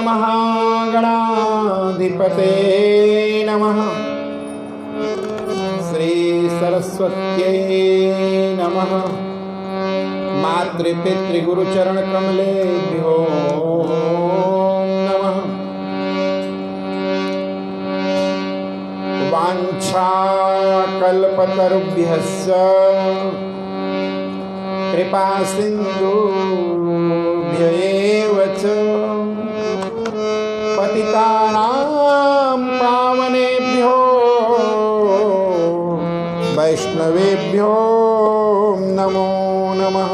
महागणाधिपते नमः। श्री सरस्वत्यै नमः। मातृपितृगुरुचरण कमलेभ्यो नमः। वाञ्छाकल्पतरुभ्यश्च कृपा सिन्धुभ्य एव च पतितानां पावनेभ्यो वैष्णवेभ्यो नमो नमः।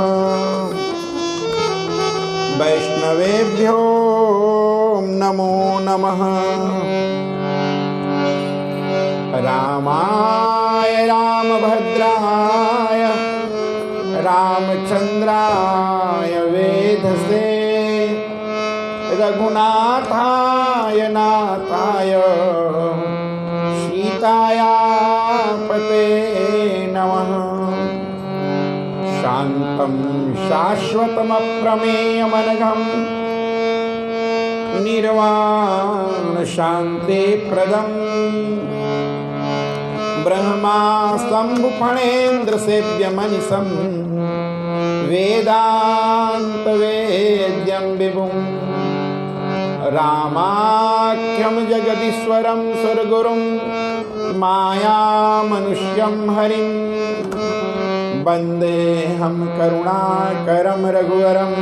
वैष्णवेभ्यो नमो नमः। रामाय रामभद्राय रामचंद्राय वेधसे रघुनाथाय नाथाय सीताया पते नमः। शांतं शाश्वतमप्रमेयमनघं निर्वाण शांति प्रदम् ब्रह्मा शंभुफणेन्द्र सेव्यमनिशं वेदांत वेद्यं विभुं रामाख्यं जगदीश्वरं सुरगुरुं मायामनुष्यं हरिं वन्देऽहं करुणाकरं रघुवरं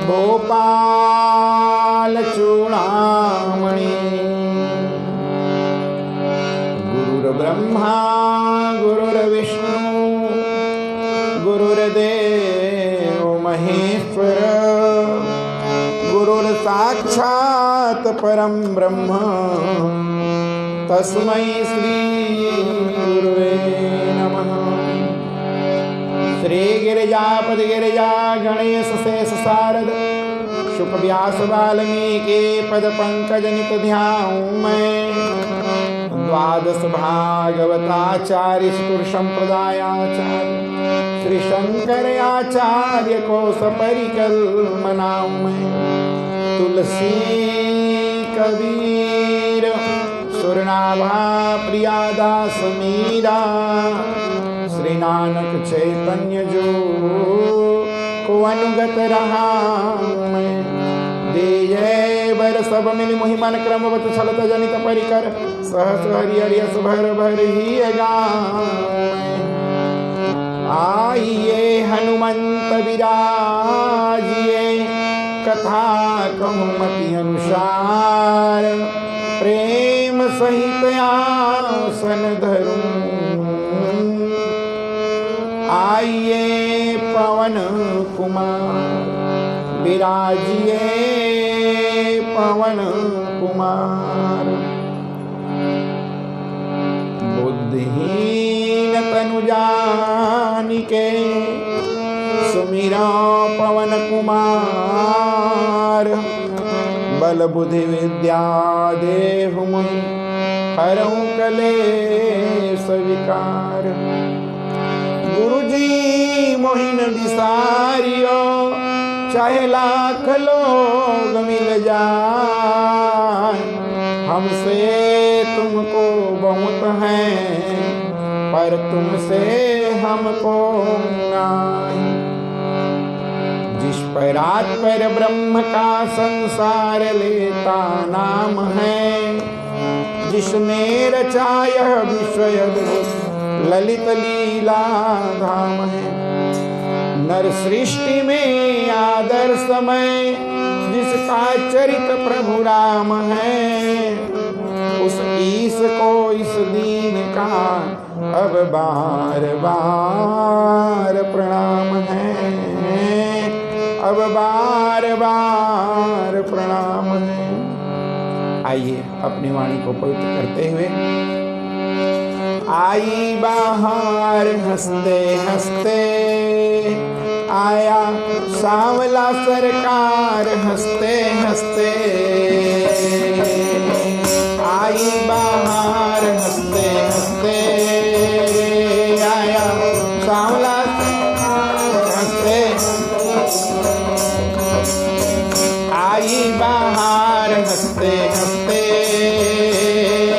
गोपालचूडामणि। गुरुर्ब्रह्मा गुरुर्विष्णु गुरुर्देव महेश्वर गुरुर्साक्षात् परं ब्रह्म तस्मै श्री गुरुवे नमः। श्री गिरिजापति गिरिजा गणेश शेष शारद शुक व्यास वाल्मीकि पद पंकज नित ध्याऊं मैं। द्वादश भागवताचार्य स्तुर संप्रदायाचार्य श्री शंकर आचार्य को सपरिकल मनाऊं मैं। तुलसी कबीर सुरनाभा प्रियादास मीरा श्री नानक चैतन्य जो को अनुगत रहा मैं। जय बर सब मिल मुहि मन क्रमवत छलत जनित परिकर सहस हरि हरियस भर भर ही आइए हनुमंत विराजिए कथा कहमति अनुसार प्रेम सहित आसन धरूं। आइए पवन कुमार विराजिए पवन कुमार। बुद्धिहीन तनु जानिके सुमिरा पवन कुमार। बल बुद्धि विद्या देहु मुनि हरहु कलेश विकार। गुरुजी मोहिन विसारियो चाहे लाख लोग मिल जाए हमसे तुमको बहुत है पर तुमसे हमको नाई। जिस परात पर ब्रह्म का संसार लेता नाम है जिसने रचाया विश्व ललित लीला धाम है। नर सृष्टि में आदर समय जिसका चरित प्रभु राम है उस ईश को इस दीन का अब बार बार प्रणाम है। अब बार बार प्रणाम है। आइए अपनी वाणी को पवित्र करते हुए आई बाहर हंसते हंसते आया सांवला सरकार हंसते हंसते। आई बाहर हंसते हंसते आया सांवला हंसते आई बाहर बहार हंसते हंसते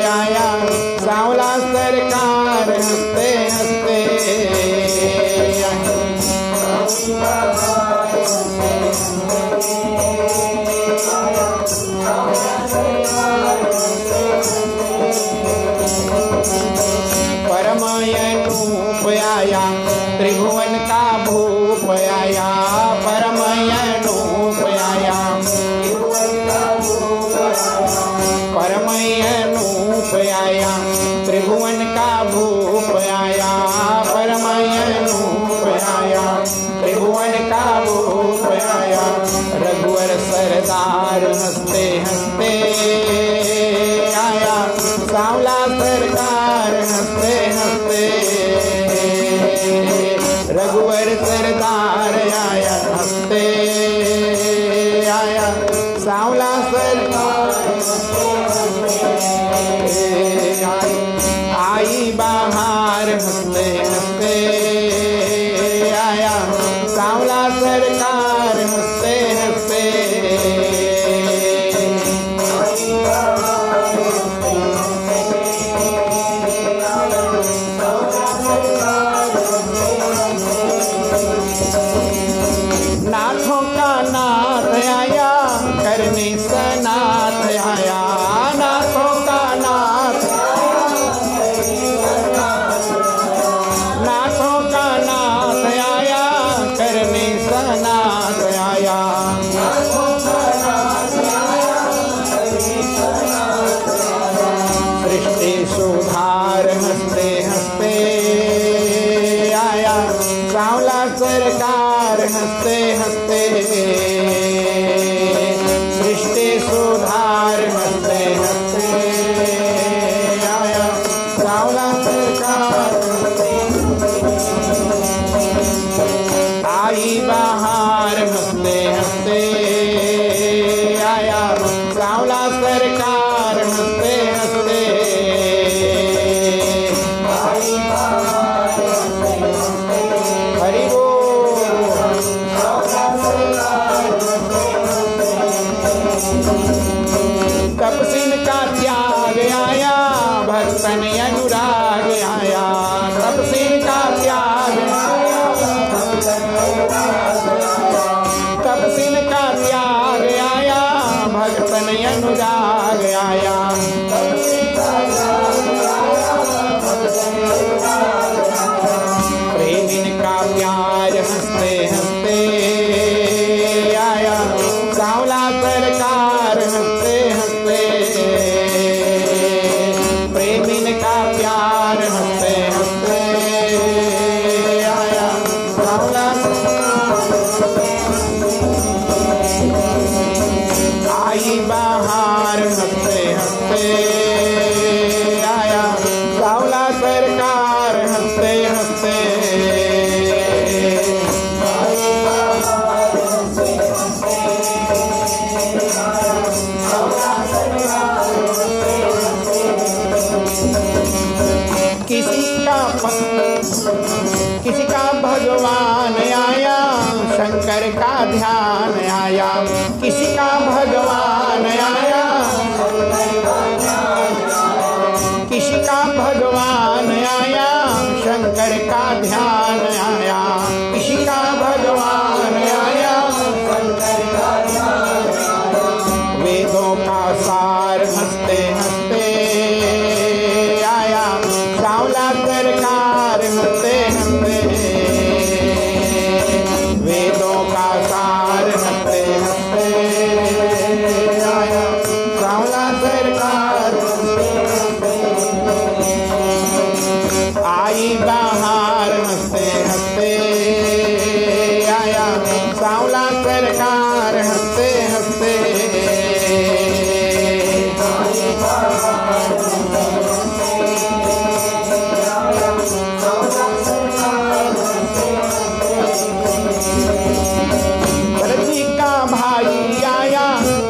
आया, सांवला सरकार हंसते हंसते परमयनूप आया, त्रिभुवन का भूप आया, परमयनूप आया, परमयनूप आया, त्रिभुवन का भूप आया, परमयनूप आया, त्रिभुवन का भूप आया। रघुवर सरदार हंसते हंसते आया, सांवला सरकार हंसते हंसते, रघुवर सरदार आया हंसते आया, सांवला सरकार आई बहार हंसते हंसते आया, सांवला सरकार हंसते हंसते नाथों का नाथ आया, करने सनाथ आया, नाथों का नाथ, नाथों का नाथ आया, करने सनाथ आया, सृष्टि सुधार हंसते हंसते आया, सांवला सरकार हंसते हंसते, सृष्टि सुधार हंसते हंसते आया, सांवला सरकार आई बहार हंसते हंसते आया, सांवला सरकार हंसते हंसते हरि तपसिन का त्याग आया, भक्तन अनुराग आया, तपसिन का त्याग, तपसिन का त्याग आया, भक्तन अनुराग आया, प्रेमिन का प्यार हंसते हंसते आया, सांवला सरकार हंसते हंसते, प्रेमिन का प्यार हंसते हंसते आया, सांवला आई बहार हंसते हंसते आया, सांवला सरकार हंसते हंसते किसी का भगवान आया, शंकर का ध्यान आया, किसी का भगवान आया, किसी का भगवान आया, शंकर का ध्यान आया, किसी का भगवान आया, वेदों का सार हंसते हंसते आया, सांवला सरकार हंसते हंसते, वेदों का सार हंसते हंसते आया, सांवला सरकार आई बहार हंसते हंसते आया, सांवला सरकार हंसते हंसते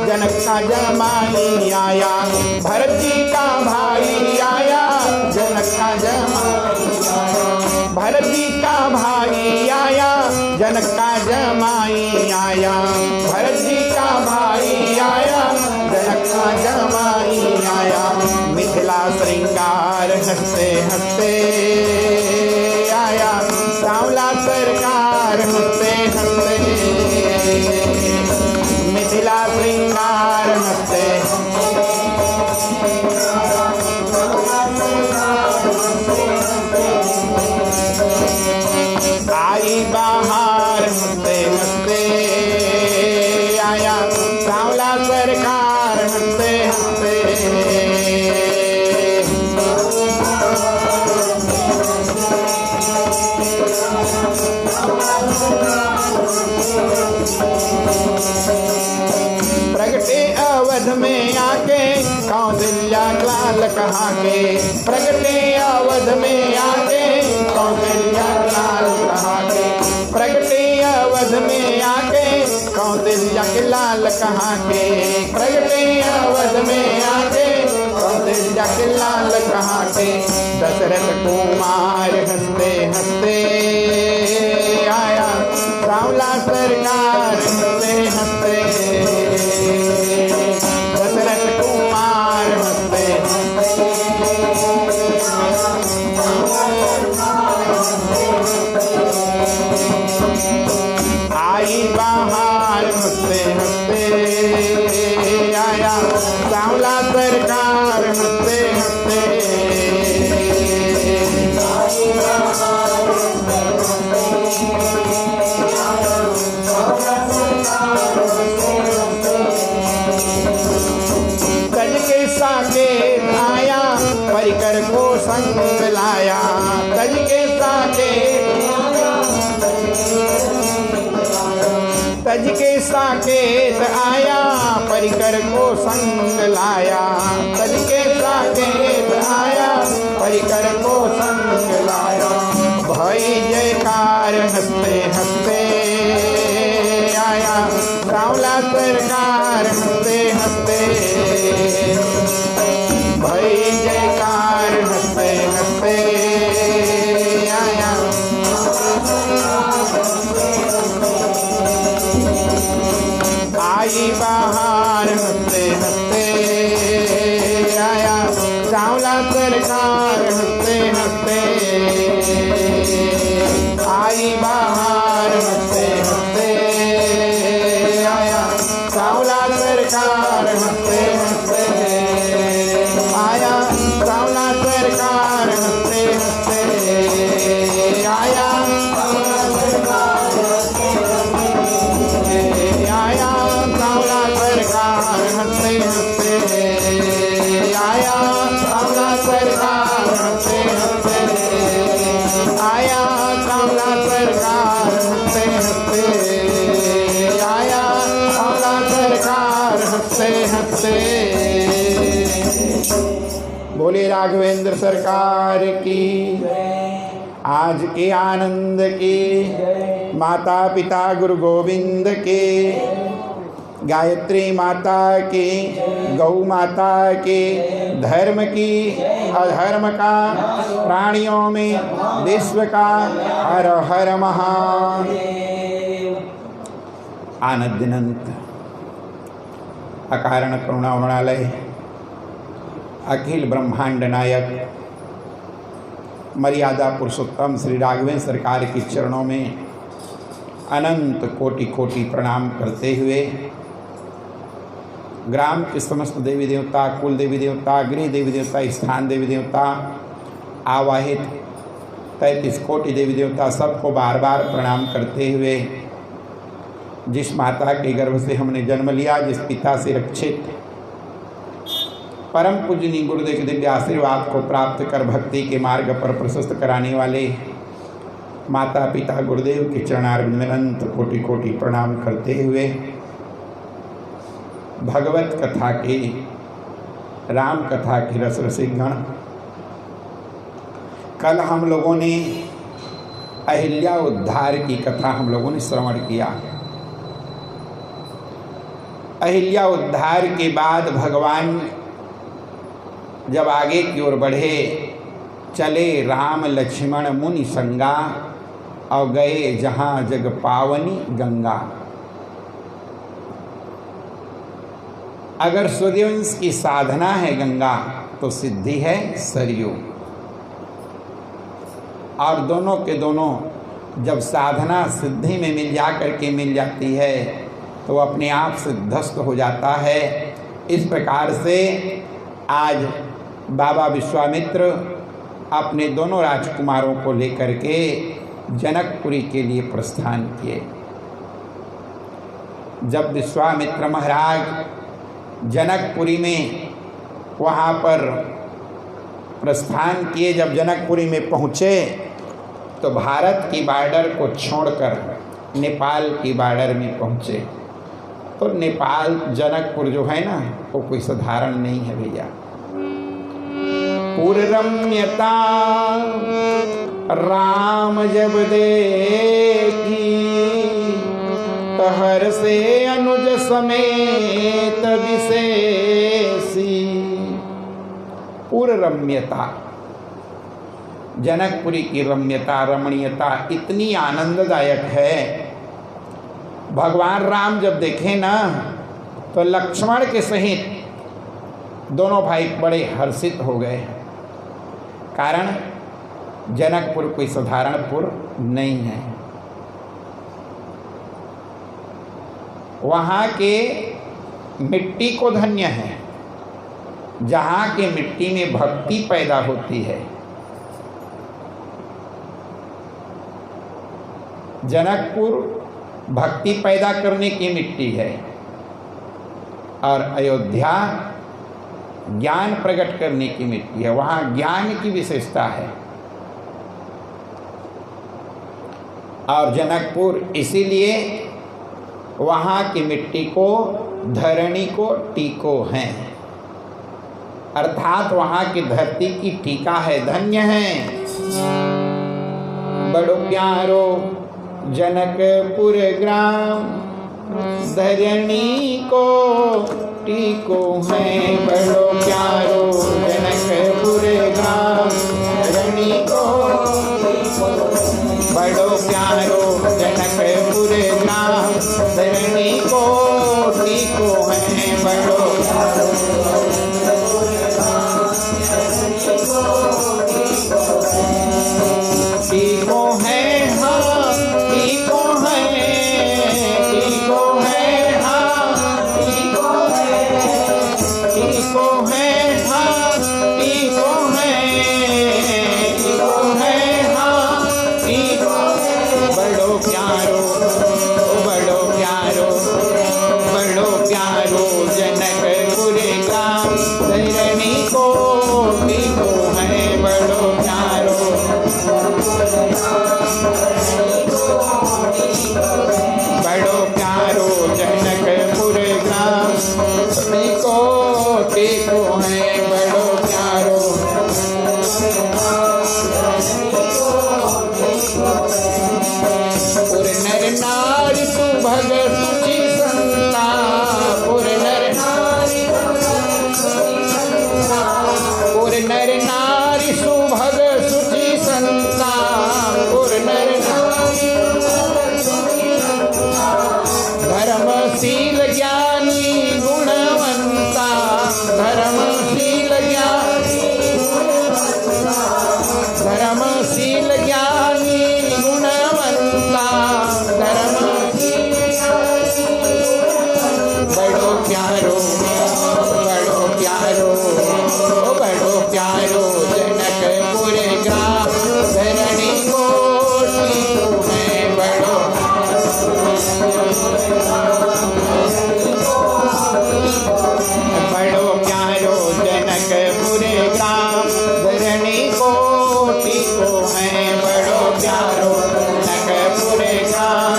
जनक का जमाई आया, भरत जी का भाई आया, जनक का जमाई, भरत जी का भाई आया, जनक का जमाई आया, भरत जी का भाई आया, हंसते आया सांवला सरकार हंसते हंसते मिथिला श्रृंगार हंसते आई बाहर हंसते हंसते आया सांवला सरकार हंसते हंसते प्रगटे अवध में आके कौशल्या लाल कहाँ के प्रगटे अवध में आके कौशल्या लाल कहाँ के प्रगटे अवध में आके कौशल्या के लाल कहाँ के प्रगटे अवध में आके कौशल्या के लाल कहाँ के दशरथ कुमार हंसते हंसते आया सांवला सरकार हंसते हंसते दशरथ कुमार हंसते आई बाहर हंसते हंसते आया सांवला सरकार हंसते हंसते तज के साकेत आया परिकर को संग लाया तज के तज के साकेत आया परिकर को संग लाया तज के साकेत आया परिकर को संग लाया भई जयकार हंसते हंसते आया सांवला सरकार हंसते हंसते भई जयकार हंसते हंसते आया आई बाहर हंसते हंसते आया सांवला सरकार हंसते हंसते आई बाहर हंसते हंसते आया सांवला सरकार हंसते हंसते आया सांवला सरकार हंसते हंसते आया आया सांवला सरकार हंसते हंसते आया सांवला सरकार हंसते हंसते आया सांवला सरकार हंसते हंसते आया सांवला सरकार हंसते हंसते। बोले राघवेंद्र सरकार की आज के आनंद की माता पिता गुरु गोविंद के गायत्री माता की गौ माता की धर्म की अधर्म का प्राणियों में विश्व का हर हर महादेव। आनंदनंत अकारण करुणामणालय अखिल ब्रह्मांड नायक मर्यादा पुरुषोत्तम श्री राघवेंद्र सरकार के चरणों में अनंत कोटि कोटि प्रणाम करते हुए ग्राम के समस्त देवी देवता, कुल देवी देवता, गृह देवी देवता, स्थान देवी देवता, आवाहित 33 कोटि देवी देवता सबको बार बार प्रणाम करते हुए जिस माता के गर्भ से हमने जन्म लिया, जिस पिता से रक्षित परम पूजनीय गुरुदेव के दिव्य आशीर्वाद को प्राप्त कर भक्ति के मार्ग पर प्रशस्त कराने वाले माता पिता गुरुदेव के चरणारविंद में अनंत कोटि कोटि प्रणाम करते हुए भगवत कथा के, राम कथा के रस रसिकगण, कल हम लोगों ने अहिल्या उद्धार की कथा हम लोगों ने श्रवण किया। अहिल्या उद्धार के बाद भगवान जब आगे की ओर बढ़े, चले राम लक्ष्मण मुनि संगा और गए जहाँ जग पावनी गंगा। अगर सूर्यवंश की साधना है गंगा तो सिद्धि है सरयू। और दोनों के दोनों जब साधना सिद्धि में मिल जाती है तो अपने आप सिद्धस्थ हो जाता है। इस प्रकार से आज बाबा विश्वामित्र अपने दोनों राजकुमारों को लेकर के जनकपुरी के लिए प्रस्थान किए। जब विश्वामित्र महाराज जनकपुरी में वहाँ पर प्रस्थान किए, जब जनकपुरी में पहुँचे तो भारत की बॉर्डर को छोड़कर नेपाल की बॉर्डर में पहुँचे। तो नेपाल जनकपुर जो है ना वो कोई साधारण नहीं है भैया। पुररम्यता राम जब देखी तहर से अनुज समेत विशेषी। पुररम्यता, जनकपुरी की रम्यता रमणीयता इतनी आनंददायक है। भगवान राम जब देखे ना तो लक्ष्मण के सहित दोनों भाई बड़े हर्षित हो गए। कारण जनकपुर कोई साधारणपुर नहीं है। वहाँ के मिट्टी को धन्य है, जहाँ के मिट्टी में भक्ति पैदा होती है। जनकपुर भक्ति पैदा करने की मिट्टी है और अयोध्या ज्ञान प्रकट करने की मिट्टी है। वहाँ ज्ञान की विशेषता है और जनकपुर इसीलिए वहाँ की मिट्टी को धरणी को टीको हैं, अर्थात वहाँ की धरती की टीका है, धन्य है। बड़ो प्यारो जनकपुर ग्राम धरणी को टीको है। बड़ो प्यारो जनकपुर ग्राम धरणी को, बड़ो प्यारो जनकपुर ग्राम धरणी को टीको है। बड़ो टीको है, हाँ टीको है, टीको है, हाँ टीको है, टीको है, हाँ टीको है, टीको है, हाँ टीको है। बड़ो प्यारो, बड़ो प्यारो, बड़ो प्यारो जनकपुर ग्राम धरणी को टीको है। बड़ो प्यारो बड़ो प्यारो जनकपुर ग्राम टीको टीको है। बड़ो प्यारो पुर नर नारी सुभग सुचि संता, पुर नर नारी, पुर नर नारी सुभग सुचि संता, पुर नर नारी धर्मशील ज्ञानी गुणवंता, धर्मशील ज्ञानी, धर्मशील ज्ञानी गुणवंता, धर्मशील बड़ो प्यारो, बड़ो प्यारो, बड़ो प्यारो जनकपुर ग्राम धरणी को टीको है। बड़ो बड़ो प्यारो जनकपुर ग्राम धरणी को टीको है। बड़ो प्यारो जनकपुर ग्राम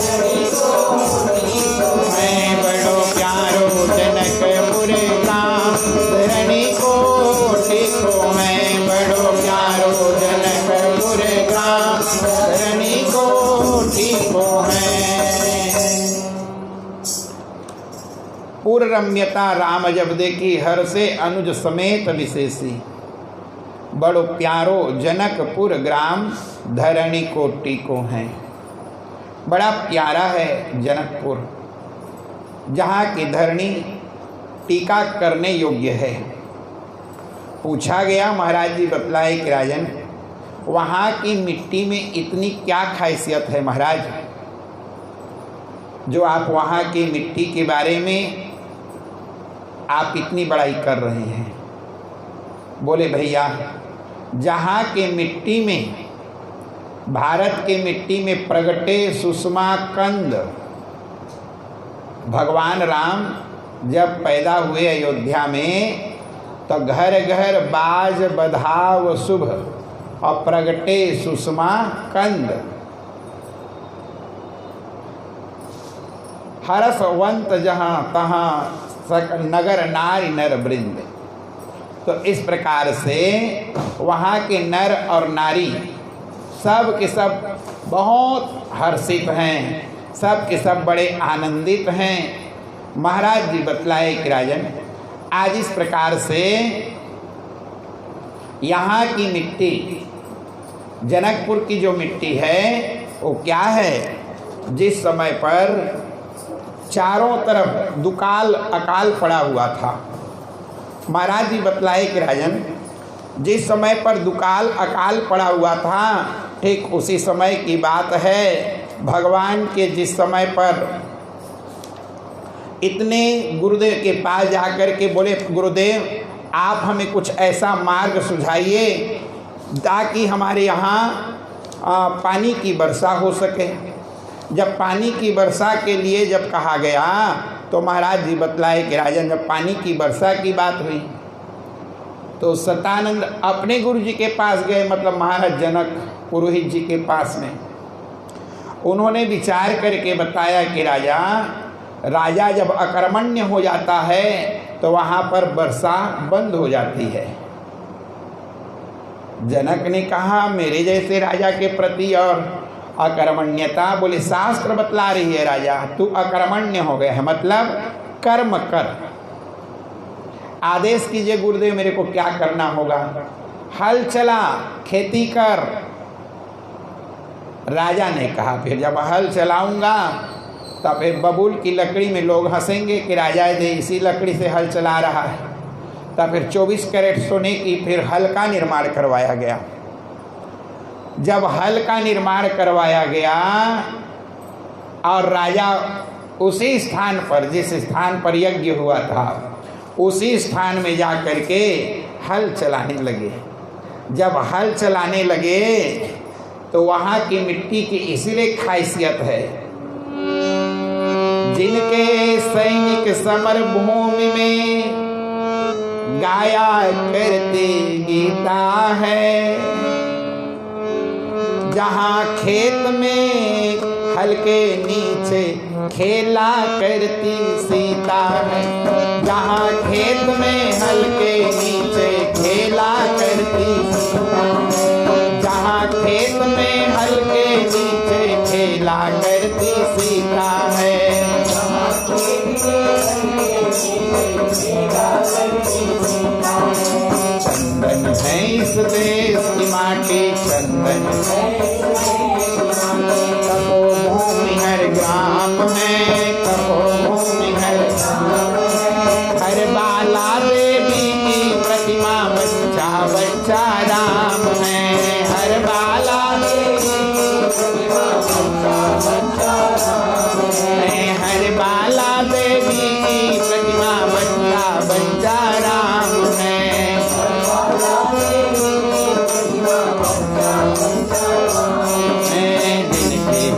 धरणी को टीको है। बड़ो प्यारो जनकपुर ग्राम धरणी को टीको है। बड़ो प्यारो जनकपुर ग्राम धरणी को टीको है। पुर रम्यता राम जब देखी हर से अनुज समेत विशेषी। बड़ो प्यारो जनकपुर ग्राम धरणी को टीको है। बड़ा प्यारा है जनकपुर, जहाँ की धरणी टीका करने योग्य है। पूछा गया, महाराज जी बतलाए कि राजन वहाँ की मिट्टी में इतनी क्या खासियत है महाराज, जो आप वहाँ की मिट्टी के बारे में आप इतनी बड़ाई कर रहे हैं? बोले भैया, जहाँ के मिट्टी में, भारत के मिट्टी में प्रगटे सुषमा कंद, भगवान राम जब पैदा हुए अयोध्या में तो घर घर बाज बधाव शुभ और प्रगटे सुषमा कंद, हरसवंत जहाँ तहाँ नगर नारी नर वृंद। तो इस प्रकार से वहाँ के नर और नारी सब के सब बहुत हर्षित हैं, सब के सब बड़े आनंदित हैं। महाराज जी बतलाए कि राजन, आज इस प्रकार से यहाँ की मिट्टी, जनकपुर की जो मिट्टी है वो क्या है, जिस समय पर चारों तरफ दुकाल अकाल पड़ा हुआ था। महाराज जी बतलाए कि राजन, जिस समय पर दुकाल अकाल पड़ा हुआ था, ठीक उसी समय की बात है भगवान के जिस समय पर इतने गुरुदेव के पास जाकर के बोले, गुरुदेव आप हमें कुछ ऐसा मार्ग सुझाइए ताकि हमारे यहाँ पानी की वर्षा हो सके। जब पानी की वर्षा के लिए जब कहा गया तो महाराज जी बतलाए कि राजन, जब पानी की वर्षा की बात हुई तो सतानंद अपने गुरु जी के पास गए, मतलब महाराज जनक पुरोहित जी के पास में। उन्होंने विचार करके बताया कि राजा जब अकर्मण्य हो जाता है तो वहाँ पर वर्षा बंद हो जाती है। जनक ने कहा, मेरे जैसे राजा के प्रति और अकर्मण्यता, बोले शास्त्र बतला रही है राजा तू अकर्मण्य हो गया है, मतलब कर्म कर। आदेश कीजिए गुरुदेव, मेरे को क्या करना होगा? हल चला, खेती कर। राजा ने कहा, फिर जब हल चलाऊंगा तब फिर बबूल की लकड़ी में लोग हंसेंगे कि राजा दे इसी लकड़ी से हल चला रहा है। तब फिर 24 कैरेट सोने की फिर हल का निर्माण करवाया गया। जब हल का निर्माण करवाया गया और राजा उसी स्थान पर, जिस स्थान पर यज्ञ हुआ था, उसी स्थान में जा कर के हल चलाने लगे। जब हल चलाने लगे तो वहाँ की मिट्टी की इसीलिए खासियत है, जिनके सैनिक समर भूमि में गाया करते गीता है, जहाँ खेत में हल के नीचे खेला करती सीता है, जहाँ खेत में हल के नीचे खेला करती सीता है, जहाँ खेत में हल के नीचे खेला करती सीता है। चंदन है इस देश की माटी, चंदन तपोभूमि हर ग्राम में, तपोभूमि हर हर बाला देवी की प्रतिमा बच्चा बच्चा राम है, हर बाला देवी की प्रतिमा बच्चा राम है, हर बाला देवी की प्रतिमा बच्चा बच्चा राम है।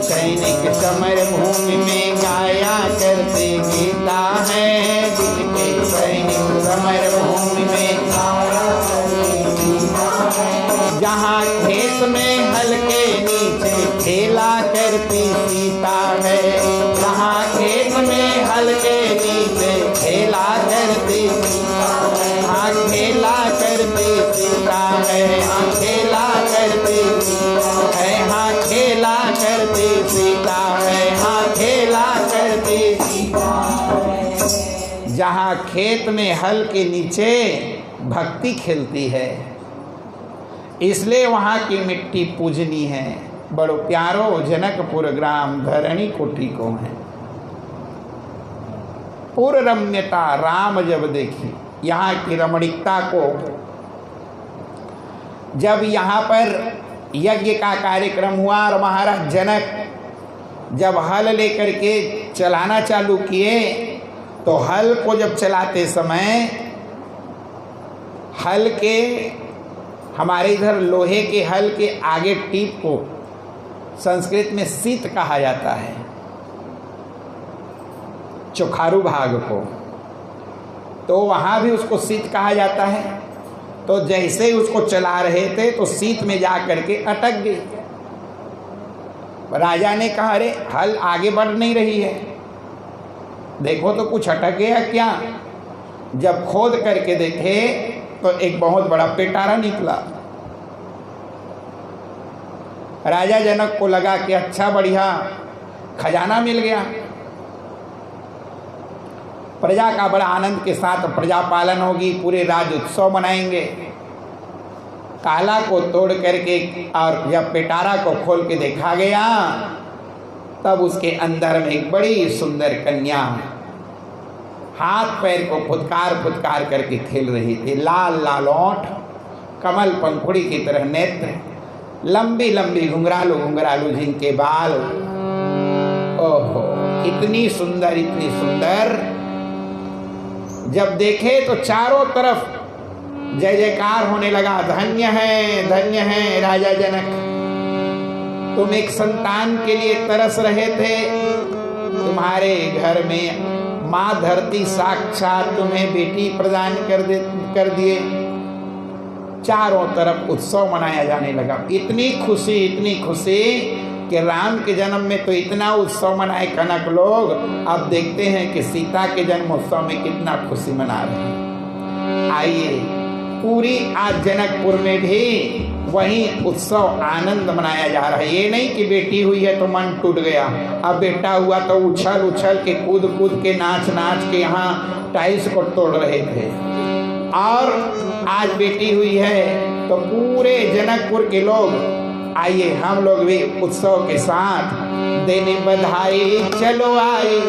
सैनिक समर भूमि में गाया करते गीता है, जिनके सैनिक समर भूमि में गाया करते गीता है, जहाँ खेत में हल के नीचे खेला करती सीता है, जहाँ खेत में हल के नीचे खेला करती सीता है, हाँ खेला करती सीता है, हाँ खेला करती सीता है, हाँ खेला करती सीता है, हाँ खेला करती सीता है। जहाँ खेत में हल के नीचे भक्ति खिलती है, इसलिए वहाँ की मिट्टी पूजनी है। बड़ो प्यारो जनकपुर ग्राम धरणी कोटि को है। पूर्ण रम्यता राम जब देखी, यहाँ की रमणीकता को, जब यहाँ पर यज्ञ का कार्यक्रम हुआ और महाराज जनक जब हल लेकर के चलाना चालू किए तो हल को जब चलाते समय हल के हमारे इधर लोहे के हल के आगे टीप को संस्कृत में सीत कहा जाता है, चोखारू भाग को, तो वहाँ भी उसको सीत कहा जाता है। तो जैसे ही उसको चला रहे थे तो सीत में जा करके अटक गई। राजा ने कहा अरे हल आगे बढ़ नहीं रही है, देखो तो कुछ अटक गया क्या। जब खोद करके देखे तो एक बहुत बड़ा पिटारा निकला। राजा जनक को लगा कि अच्छा बढ़िया खजाना मिल गया। प्रजा का बड़ा आनंद के साथ प्रजा पालन होगी, पूरे राज उत्सव मनाएंगे। ताला को तोड़ करके और जब पिटारा को खोल के देखा गया तब उसके अंदर में एक बड़ी सुंदर कन्या हाथ पैर को फुदकार फुदकार करके खेल रही थी। लाल लाल ओंठ, कमल पंखुड़ी की तरह नेत्र, लंबी लंबी घुंघरालू घुंघरालू जिनके बाल, ओहो इतनी सुंदर इतनी सुंदर। जब देखे तो चारों तरफ जय जयकार होने लगा। धन्य है राजा जनक, तुम एक संतान के लिए तरस रहे थे, तुम्हारे घर में माँ धरती साक्षात तुम्हें बेटी प्रदान कर दिए। चारों तरफ उत्सव मनाया जाने लगा। इतनी खुशी कि राम के जन्म में तो इतना उत्सव मनाए कनक लोग, अब देखते हैं कि सीता के जन्मोत्सव में कितना खुशी मना रहे हैं। आइए पूरी आज जनकपुर में भी वही उत्सव आनंद मनाया जा रहा है। ये नहीं कि बेटी हुई है तो मन टूट गया, अब बेटा हुआ तो उछल उछल के कूद कूद के नाच नाच के यहाँ टाइल्स को तोड़ रहे थे। और आज बेटी हुई है तो पूरे जनकपुर के लोग आइए हम लोग भी उत्सव के साथ देने बधाई चलो आए,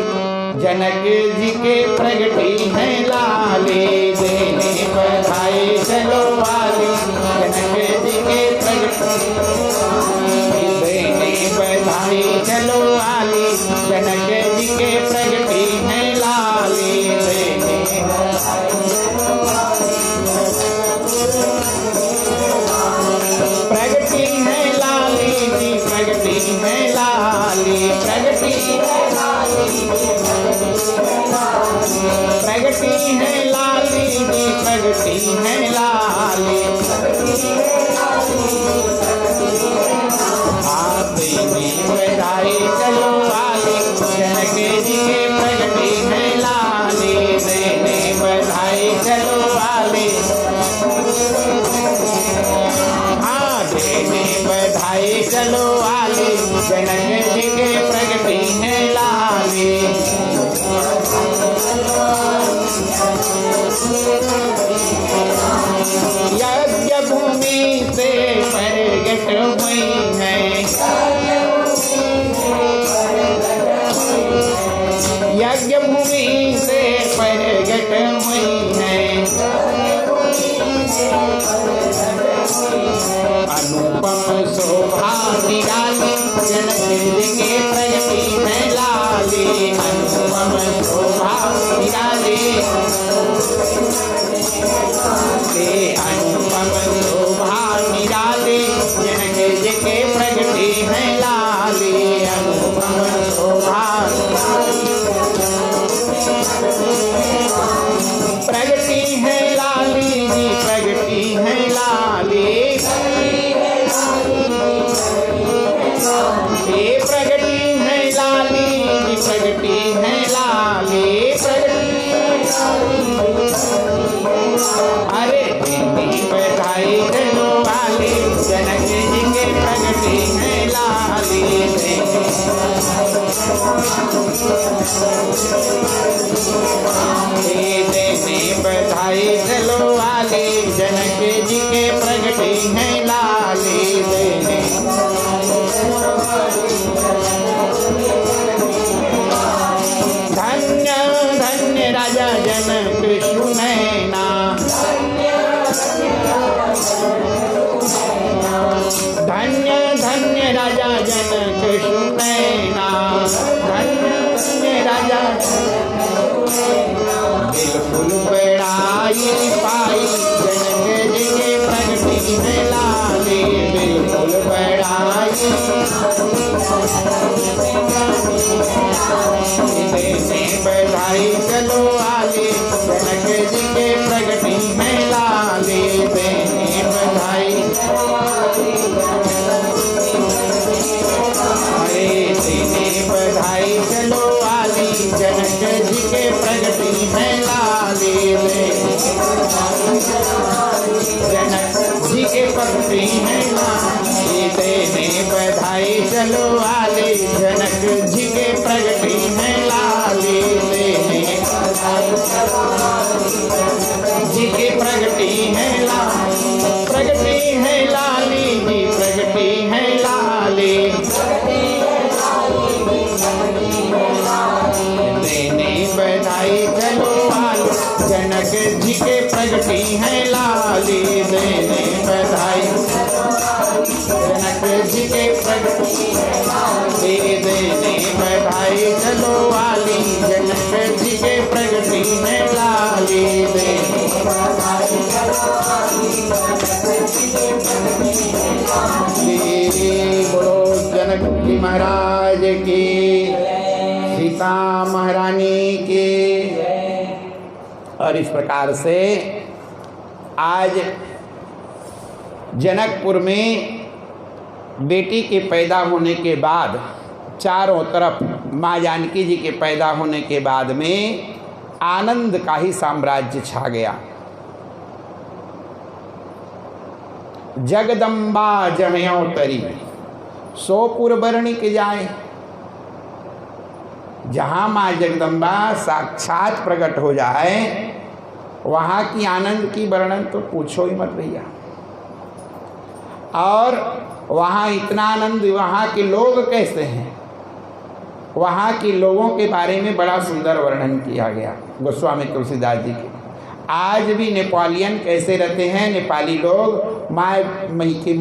जनक जी के प्रगटी है लाले, देने बधाई चलो आए, जनक जी के प्रगटी देने बधाई चलो आए, जनक जी के प्रगटी है लाले, देने प्रगटी है लाली जी, प्रगटी है लाली, प्रगटी है लाली, प्रगटी है लाली जी, प्रगटी है लाली। आप देवी बधाई चलो आले, जनक जी के प्रगटी है लाली, देने बधाई चलो आले, देने बधाई चलो आले, जनक जी के प्रगटी है लाली। यज्ञ भूमि से प्रगट हुई है, यज्ञ भूमि से प्रगट हुई है, अनुपम शोभा निराली, जनक जी के प्रगटी है लाली, अनुपम शोभा निराली, अनुपम शोभा निराली, जनक जी के प्रगटी है लाली, अनुपम शोभा प्रगटी है लाली जी, प्रगटी है लाली, ये प्रगटी है लाली जी, प्रगटी है लाली, अरे देवी बधाई चलो आले, जनक जी के प्रगटी है लाली, देवी बधाई चलो आले, जनक जी के प्रगटी है लाली, धन्य धन्य राजा जनक सुनैना, धन्य बिल्कुल बड़ाई पाई जनक जी के प्रगति में लाली बिल्कुल बड़ाई देने बधाई चलो आली जनक जी के प्रगति में लाली देने बधाई देने बधाई चलो आली जनक जी के प्रगति में लाली जनक जी के प्रगति में लाली देने बधाई चलो आली जनक जी के प्रगति में लाली देने जी के प्रगति है लाली प्रगति है लाली जी प्रगति है लाली देने बधाई चलो आली जनक जी के प्रगति है लाली देने बधाई जनक जी के प्रगति देने बधाई चलो आली जनक जी के प्रगति में लाली देने बोलो जनक जी महाराज की सीता महारानी की। और इस प्रकार से आज जनकपुर में बेटी के पैदा होने के बाद चारों तरफ माँ जानकी जी के पैदा होने के बाद में आनंद का ही साम्राज्य छा गया। जगदम्बा जहयों तरी सोपुर वर्णिक जाए। जहाँ माँ जगदम्बा साक्षात प्रकट हो जाए वहाँ की आनंद की वर्णन तो पूछो ही मत भैया। और वहाँ इतना आनंद, वहाँ के लोग कैसे हैं, वहाँ के लोगों के बारे में बड़ा सुंदर वर्णन किया गया गोस्वामी तुलसीदास जी के। आज भी नेपालियन कैसे रहते हैं, नेपाली लोग, माँ की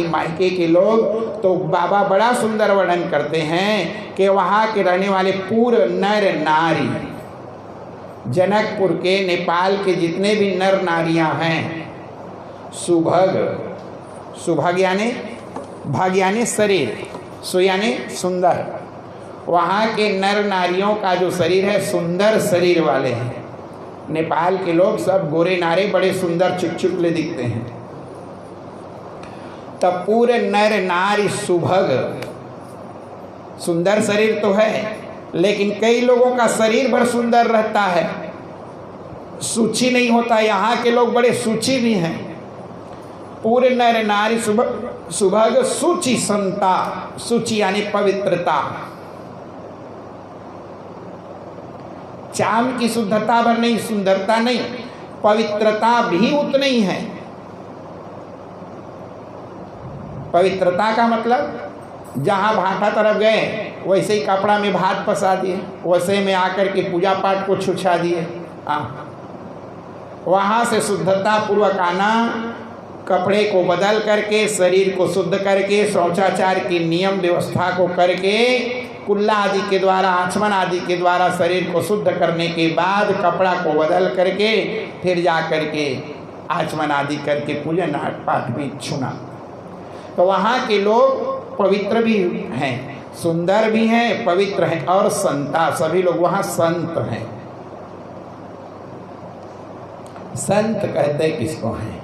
मायके के लोग, तो बाबा बड़ा सुंदर वर्णन करते हैं कि वहाँ के रहने वाले पूर्ण नर नारी, जनकपुर के नेपाल के जितने भी नर नारियाँ हैं, सुभग यानी भग यानी शरीर, सु यानी सुंदर, वहाँ के नर नारियों का जो शरीर है सुंदर शरीर वाले हैं। नेपाल के लोग सब गोरे नारे बड़े सुंदर चुटचुटले दिखते हैं। तब पूरे नर नारी सुभग, सुंदर शरीर तो है लेकिन कई लोगों का शरीर भर सुंदर रहता है, सूची नहीं होता। यहाँ के लोग बड़े सूची भी हैं। पूरे नर नारी सुभग सूची संता, सूची यानी पवित्रता, चाम की शुद्धता भर नहीं, सुंदरता नहीं, पवित्रता भी उतनी ही है। पवित्रता का मतलब जहाँ भाटा तरफ गए वैसे ही कपड़ा में भात पसा दिए, वैसे में आकर के पूजा पाठ को छुछा दिए। वहाँ से शुद्धता पूर्वक आना, कपड़े को बदल करके, शरीर को शुद्ध करके, शौचाचार की नियम व्यवस्था को करके, कुल्ला आदि के द्वारा, आचमन आदि के द्वारा शरीर को शुद्ध करने के बाद कपड़ा को बदल करके फिर जा करके आचमन आदि करके पूजन पाठ भी छूना। तो वहाँ के लोग पवित्र भी हैं, सुंदर भी हैं, पवित्र हैं और संता, सभी लोग वहाँ संत हैं। संत कहते किसको हैं?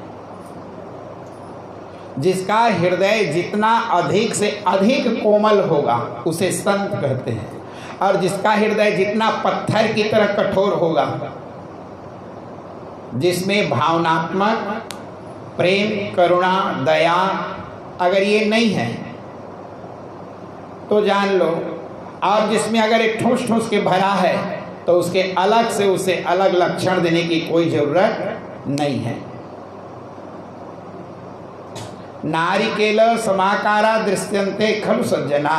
जिसका हृदय जितना अधिक से अधिक कोमल होगा उसे संत कहते हैं, और जिसका हृदय जितना पत्थर की तरह कठोर होगा, जिसमें भावनात्मक प्रेम, करुणा, दया अगर ये नहीं है तो जान लो, और जिसमें अगर एक ठूस ठूस के भरा है तो उसके अलग से उसे अलग लक्षण देने की कोई जरूरत नहीं है। नारिकेल समाकारा दृश्यन्ते खलु सज्जना,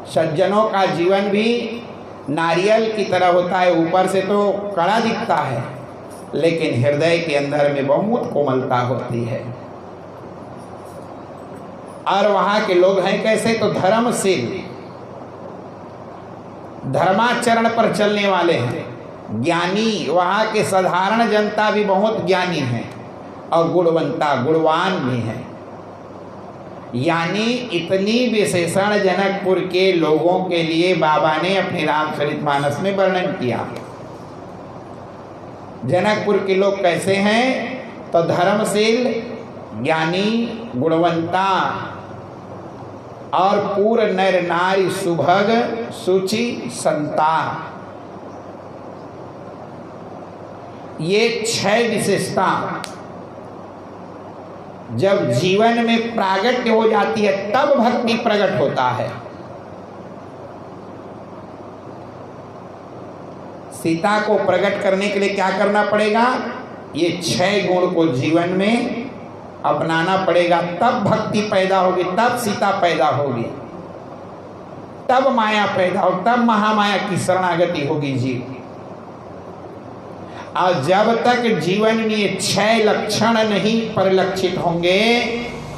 सज्जनों का जीवन भी नारियल की तरह होता है। ऊपर से तो कड़ा दिखता है लेकिन हृदय के अंदर में बहुत कोमलता होती है। और वहाँ के लोग हैं कैसे? तो धर्मशील, धर्माचरण पर चलने वाले हैं। ज्ञानी, वहाँ के साधारण जनता भी बहुत ज्ञानी हैं और गुणवंता, गुणवान भी हैं। यानी इतनी विशेषण जनकपुर के लोगों के लिए बाबा ने अपने रामचरितमानस में वर्णन किया। जनकपुर के लोग कैसे हैं? तो धर्मशील, ज्ञानी, गुणवंता और पूर्ण नर नारी, सुभग, सुचि, संता, ये 6 विशेषता जब जीवन में प्रागट्य हो जाती है तब भक्ति प्रकट होता है। सीता को प्रकट करने के लिए क्या करना पड़ेगा? ये 6 गुण को जीवन में अपनाना पड़ेगा, तब भक्ति पैदा होगी, तब सीता पैदा होगी, तब माया पैदा होगी, तब महामाया की शरणागति होगी जीव। और जब तक जीवन में ये 6 लक्षण नहीं परिलक्षित होंगे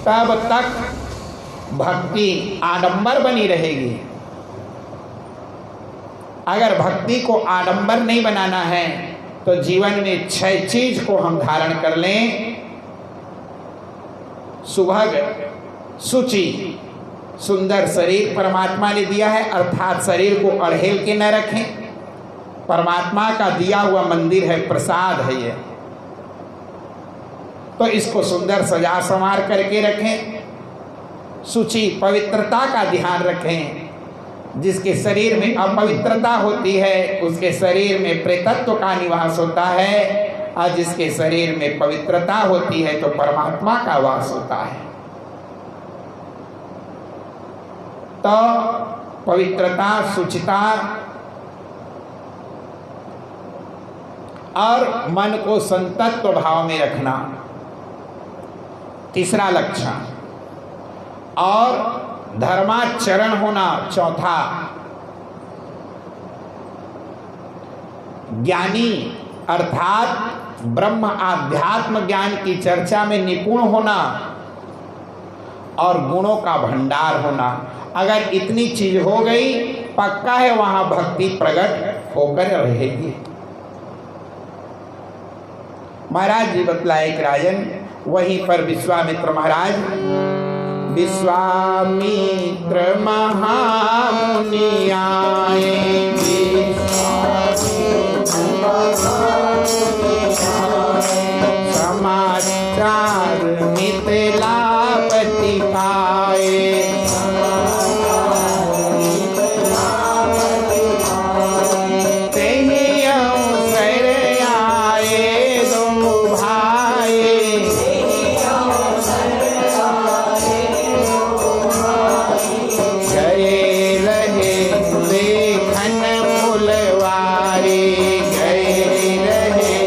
तब तक भक्ति आडंबर बनी रहेगी। अगर भक्ति को आडंबर नहीं बनाना है तो जीवन में 6 चीज को हम धारण कर लें। सुभग, सुचि, सुंदर शरीर परमात्मा ने दिया है, अर्थात शरीर को अड़हेल के न रखें। परमात्मा का दिया हुआ मंदिर है, प्रसाद है ये, तो इसको सुंदर सजा संवार करके रखें। सुचि, पवित्रता का ध्यान रखें। जिसके शरीर में अपवित्रता होती है उसके शरीर में प्रेतत्व का निवास होता है, और जिसके शरीर में पवित्रता होती है तो परमात्मा का वास होता है। तो पवित्रता, शुचिता और मन को संतत्व भाव में रखना, तीसरा लक्षण। और धर्माचरण होना, चौथा। ज्ञानी अर्थात ब्रह्म आध्यात्म ज्ञान की चर्चा में निपुण होना और गुणों का भंडार होना। अगर इतनी चीज हो गई, पक्का है वहां भक्ति प्रकट होकर रहेगी। महाराज जी बतलाए एक राजन, वहीं पर विश्वामित्र महाराज, विश्वामित्र महामुनि आए, समाचार मिथिलापति पाए। तेहि अवसर आए दो भाई, गए रहे देखन फुलवारी, गए रहे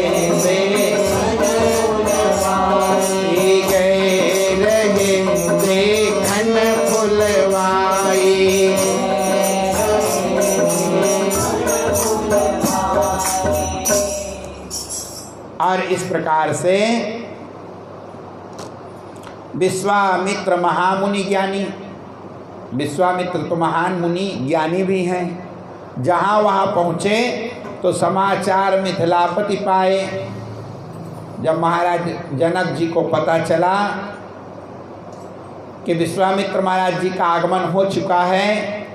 देखन फुलवारी। और इस प्रकार से विश्वामित्र महामुनि ज्ञानी, विश्वामित्र तो महान मुनि ज्ञानी भी हैं, जहाँ वहाँ पहुँचे तो समाचार मिथिलापति पाए। जब महाराज जनक जी को पता चला कि विश्वामित्र महाराज जी का आगमन हो चुका है,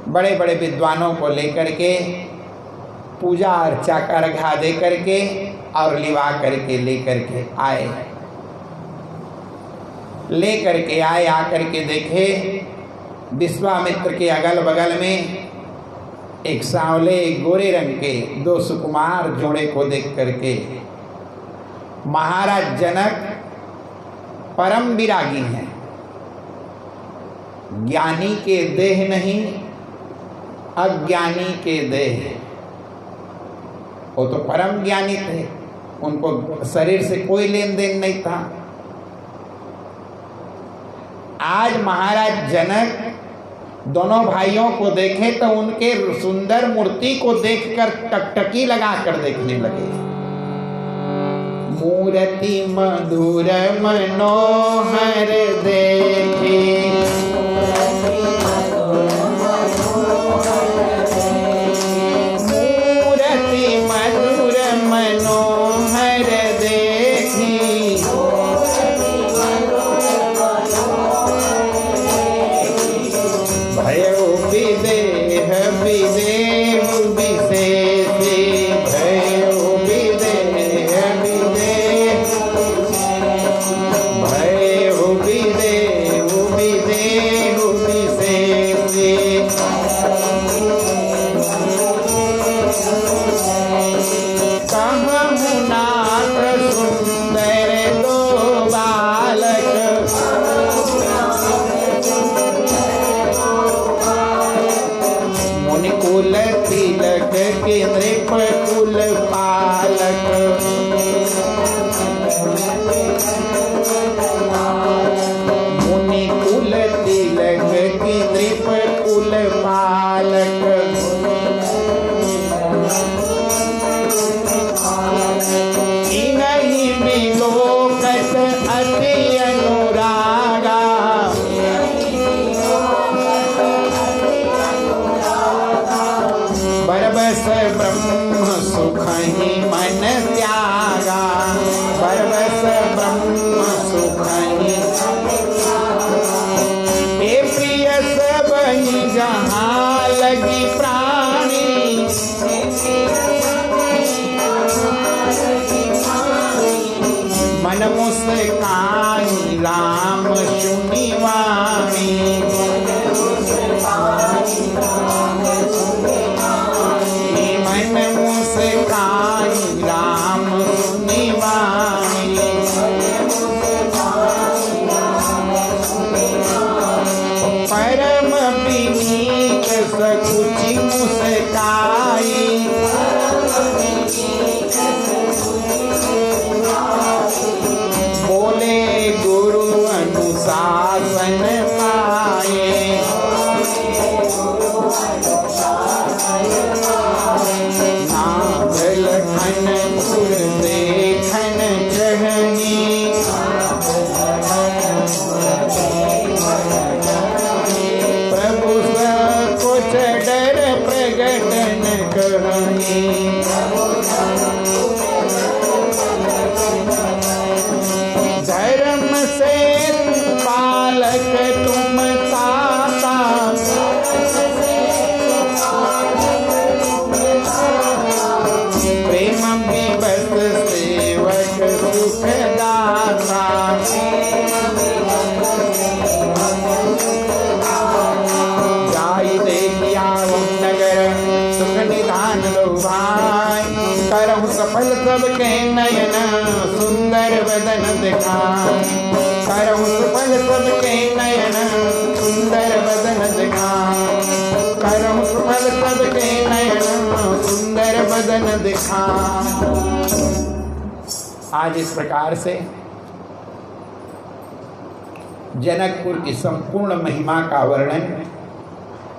बड़े बड़े विद्वानों को लेकर के पूजा अर्चा का अर्घा दे करके और लिवा करके लेकर के आए। लेकर के आए, आकर के देखे विश्वामित्र के अगल बगल में एक सांवले गोरे रंग के 2 सुकुमार जोड़े को देख करके महाराज जनक परम विरागी हैं। ज्ञानी के देह नहीं, अज्ञानी के देह। वो तो परम ज्ञानी थे, उनको शरीर से कोई लेन देन नहीं था। आज महाराज जनक दोनों भाइयों को देखे तो उनके सुंदर मूर्ति को देखकर टकटकी लगाकर देखने लगे। मूर्ति मधुर मनोहर देखी, मूर्ति मधुर मुस्काई राम सुनिवामी। मन मुस्काई राम सुनिवामी। परम विनीत सकुचि मुस्काई। बोले गुरु अनुशासन पाए। नाथ लखन पुर देखन चहनी। प्रभु सब कुछ डर प्रगटन करनी। धर्म से पालक तुम ताता। प्रेम विवश सेवक सुखदाता। जाई देखिया नगर सुख निधान लो भाई। करहु सफल सबके नयन सुंदर वदन दिखाई। करहु सफल सबके नयन सुंदर वदन दिखाई। करहु सफल सबके नयन सुंदर वदन दिखाई। आज इस प्रकार से जनकपुर की संपूर्ण महिमा का वर्णन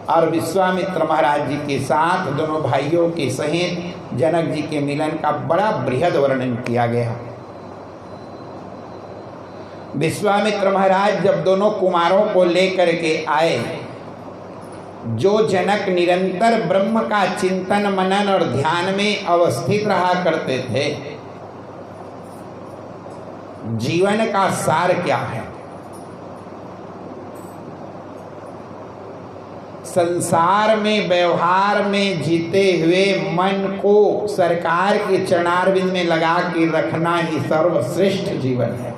और विश्वामित्र महाराज जी के साथ दोनों भाइयों के सहित जनक जी के मिलन का बड़ा बृहद वर्णन किया गया। विश्वामित्र महाराज जब दोनों कुमारों को लेकर के आए, जो जनक निरंतर ब्रह्म का चिंतन मनन और ध्यान में अवस्थित रहा करते थे, जीवन का सार क्या है, संसार में व्यवहार में जीते हुए मन को सरकार के चरणारविंद में लगा के रखना ही सर्वश्रेष्ठ जीवन है।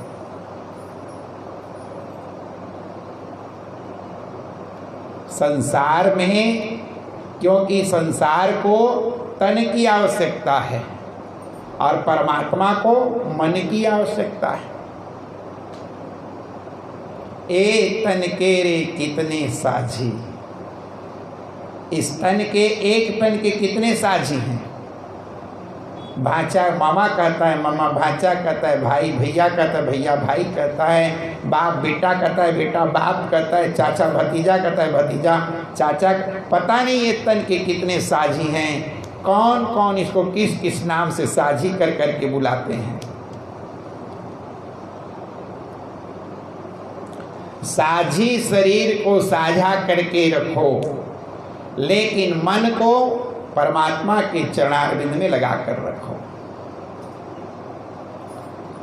संसार में, क्योंकि संसार को तन की आवश्यकता है और परमात्मा को मन की आवश्यकता है। ए तन के रे कितने साझी। इस तन के, एक तन के कितने साझी हैं। भाचा मामा कहता है, मामा भाचा कहता है, भाई भैया कहता है, भैया भाई कहता है, बाप बेटा कहता है, बेटा बाप कहता है, चाचा भतीजा कहता है, भतीजा चाचा। पता नहीं ये तन के कितने साझी हैं, कौन कौन इसको किस किस नाम से साझी कर करके बुलाते हैं। साझी शरीर को साझा करके रखो, लेकिन मन को परमात्मा के चरणारविंद में लगा कर रखो।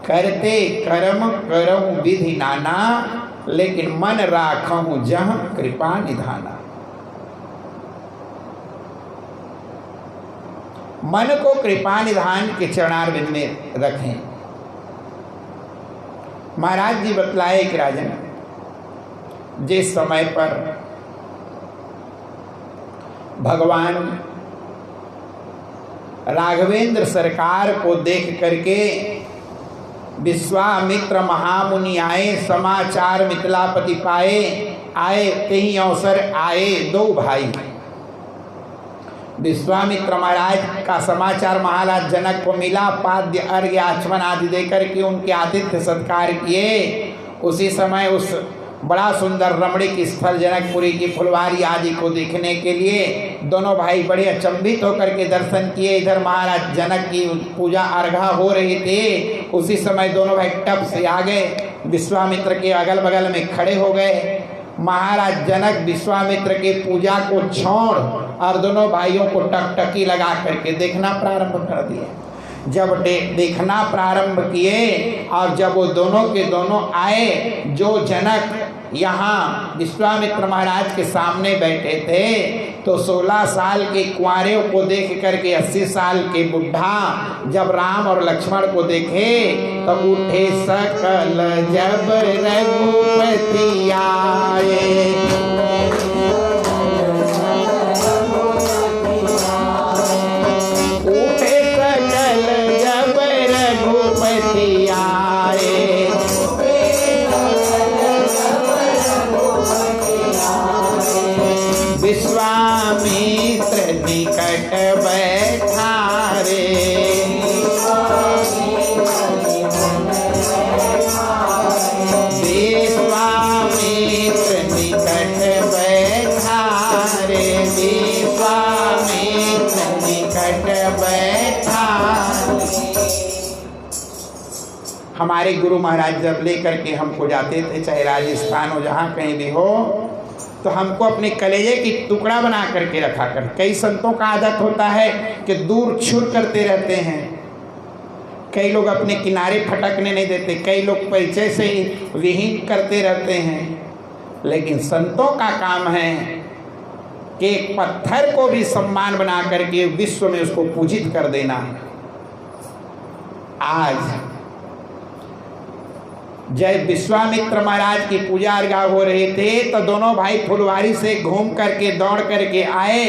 करते कर्म करऊं विधि नाना, लेकिन मन राखूं जहाँ कृपा निधाना। मन को कृपा निधान के चरणारविंद में रखें। महाराज जी बतलाए कि राजन, जिस समय पर भगवान राघवेंद्र सरकार को देख करके विश्वामित्र महामुनि आए, समाचार मिथिलापति पाए, आए तेही अवसर आए दो भाई। विश्वामित्र महाराज का समाचार महाराज जनक को मिला, पाद्य अर्घ्य आचमन आदि देकर के उनके आतिथ्य सत्कार किए। उसी समय उस बड़ा सुंदर रमणीक स्थल जनकपुरी की फुलवारी आदि को देखने के लिए दोनों भाई बड़े अचंभित होकर के दर्शन किए। इधर महाराज जनक की पूजा अर्घा हो रही थी, उसी समय दोनों भाई टप से आ गए, विश्वामित्र के अगल बगल में खड़े हो गए। महाराज जनक विश्वामित्र के पूजा को छोड़ और दोनों भाइयों को टकटकी लगा करके देखना प्रारंभ कर दिए। जब देखना प्रारंभ किए और जब वो दोनों के दोनों आए, जो जनक यहाँ विश्वामित्र महाराज के सामने बैठे थे, तो 16 साल के कुंवारे को देख करके 80 साल के बुढ़ा जब राम और लक्ष्मण को देखे तो उठे सकल जब रघुपति आए। उठे सकल जब रघुपति आए। विश्वामित्र निकट बैठा रे। विश्वामित्र निकट बैठा रे। विश्वामित्र निकट बैठा। हमारे गुरु महाराज जब लेकर के हमको जाते थे, चाहे राजस्थान हो जहाँ कहीं भी हो, तो हमको अपने कलेजे की टुकड़ा बना करके रखा कर। कई संतों का आदत होता है कि दूर छुर करते रहते हैं, कई लोग अपने किनारे फटकने नहीं देते, कई लोग परिचय से ही विहीन करते रहते हैं। लेकिन संतों का काम है कि एक पत्थर को भी सम्मान बना करके विश्व में उसको पूजित कर देना। आज जब विश्वामित्र महाराज की पूजा अर्घा हो रहे थे तो दोनों भाई फुलवारी से घूम करके दौड़ करके आए।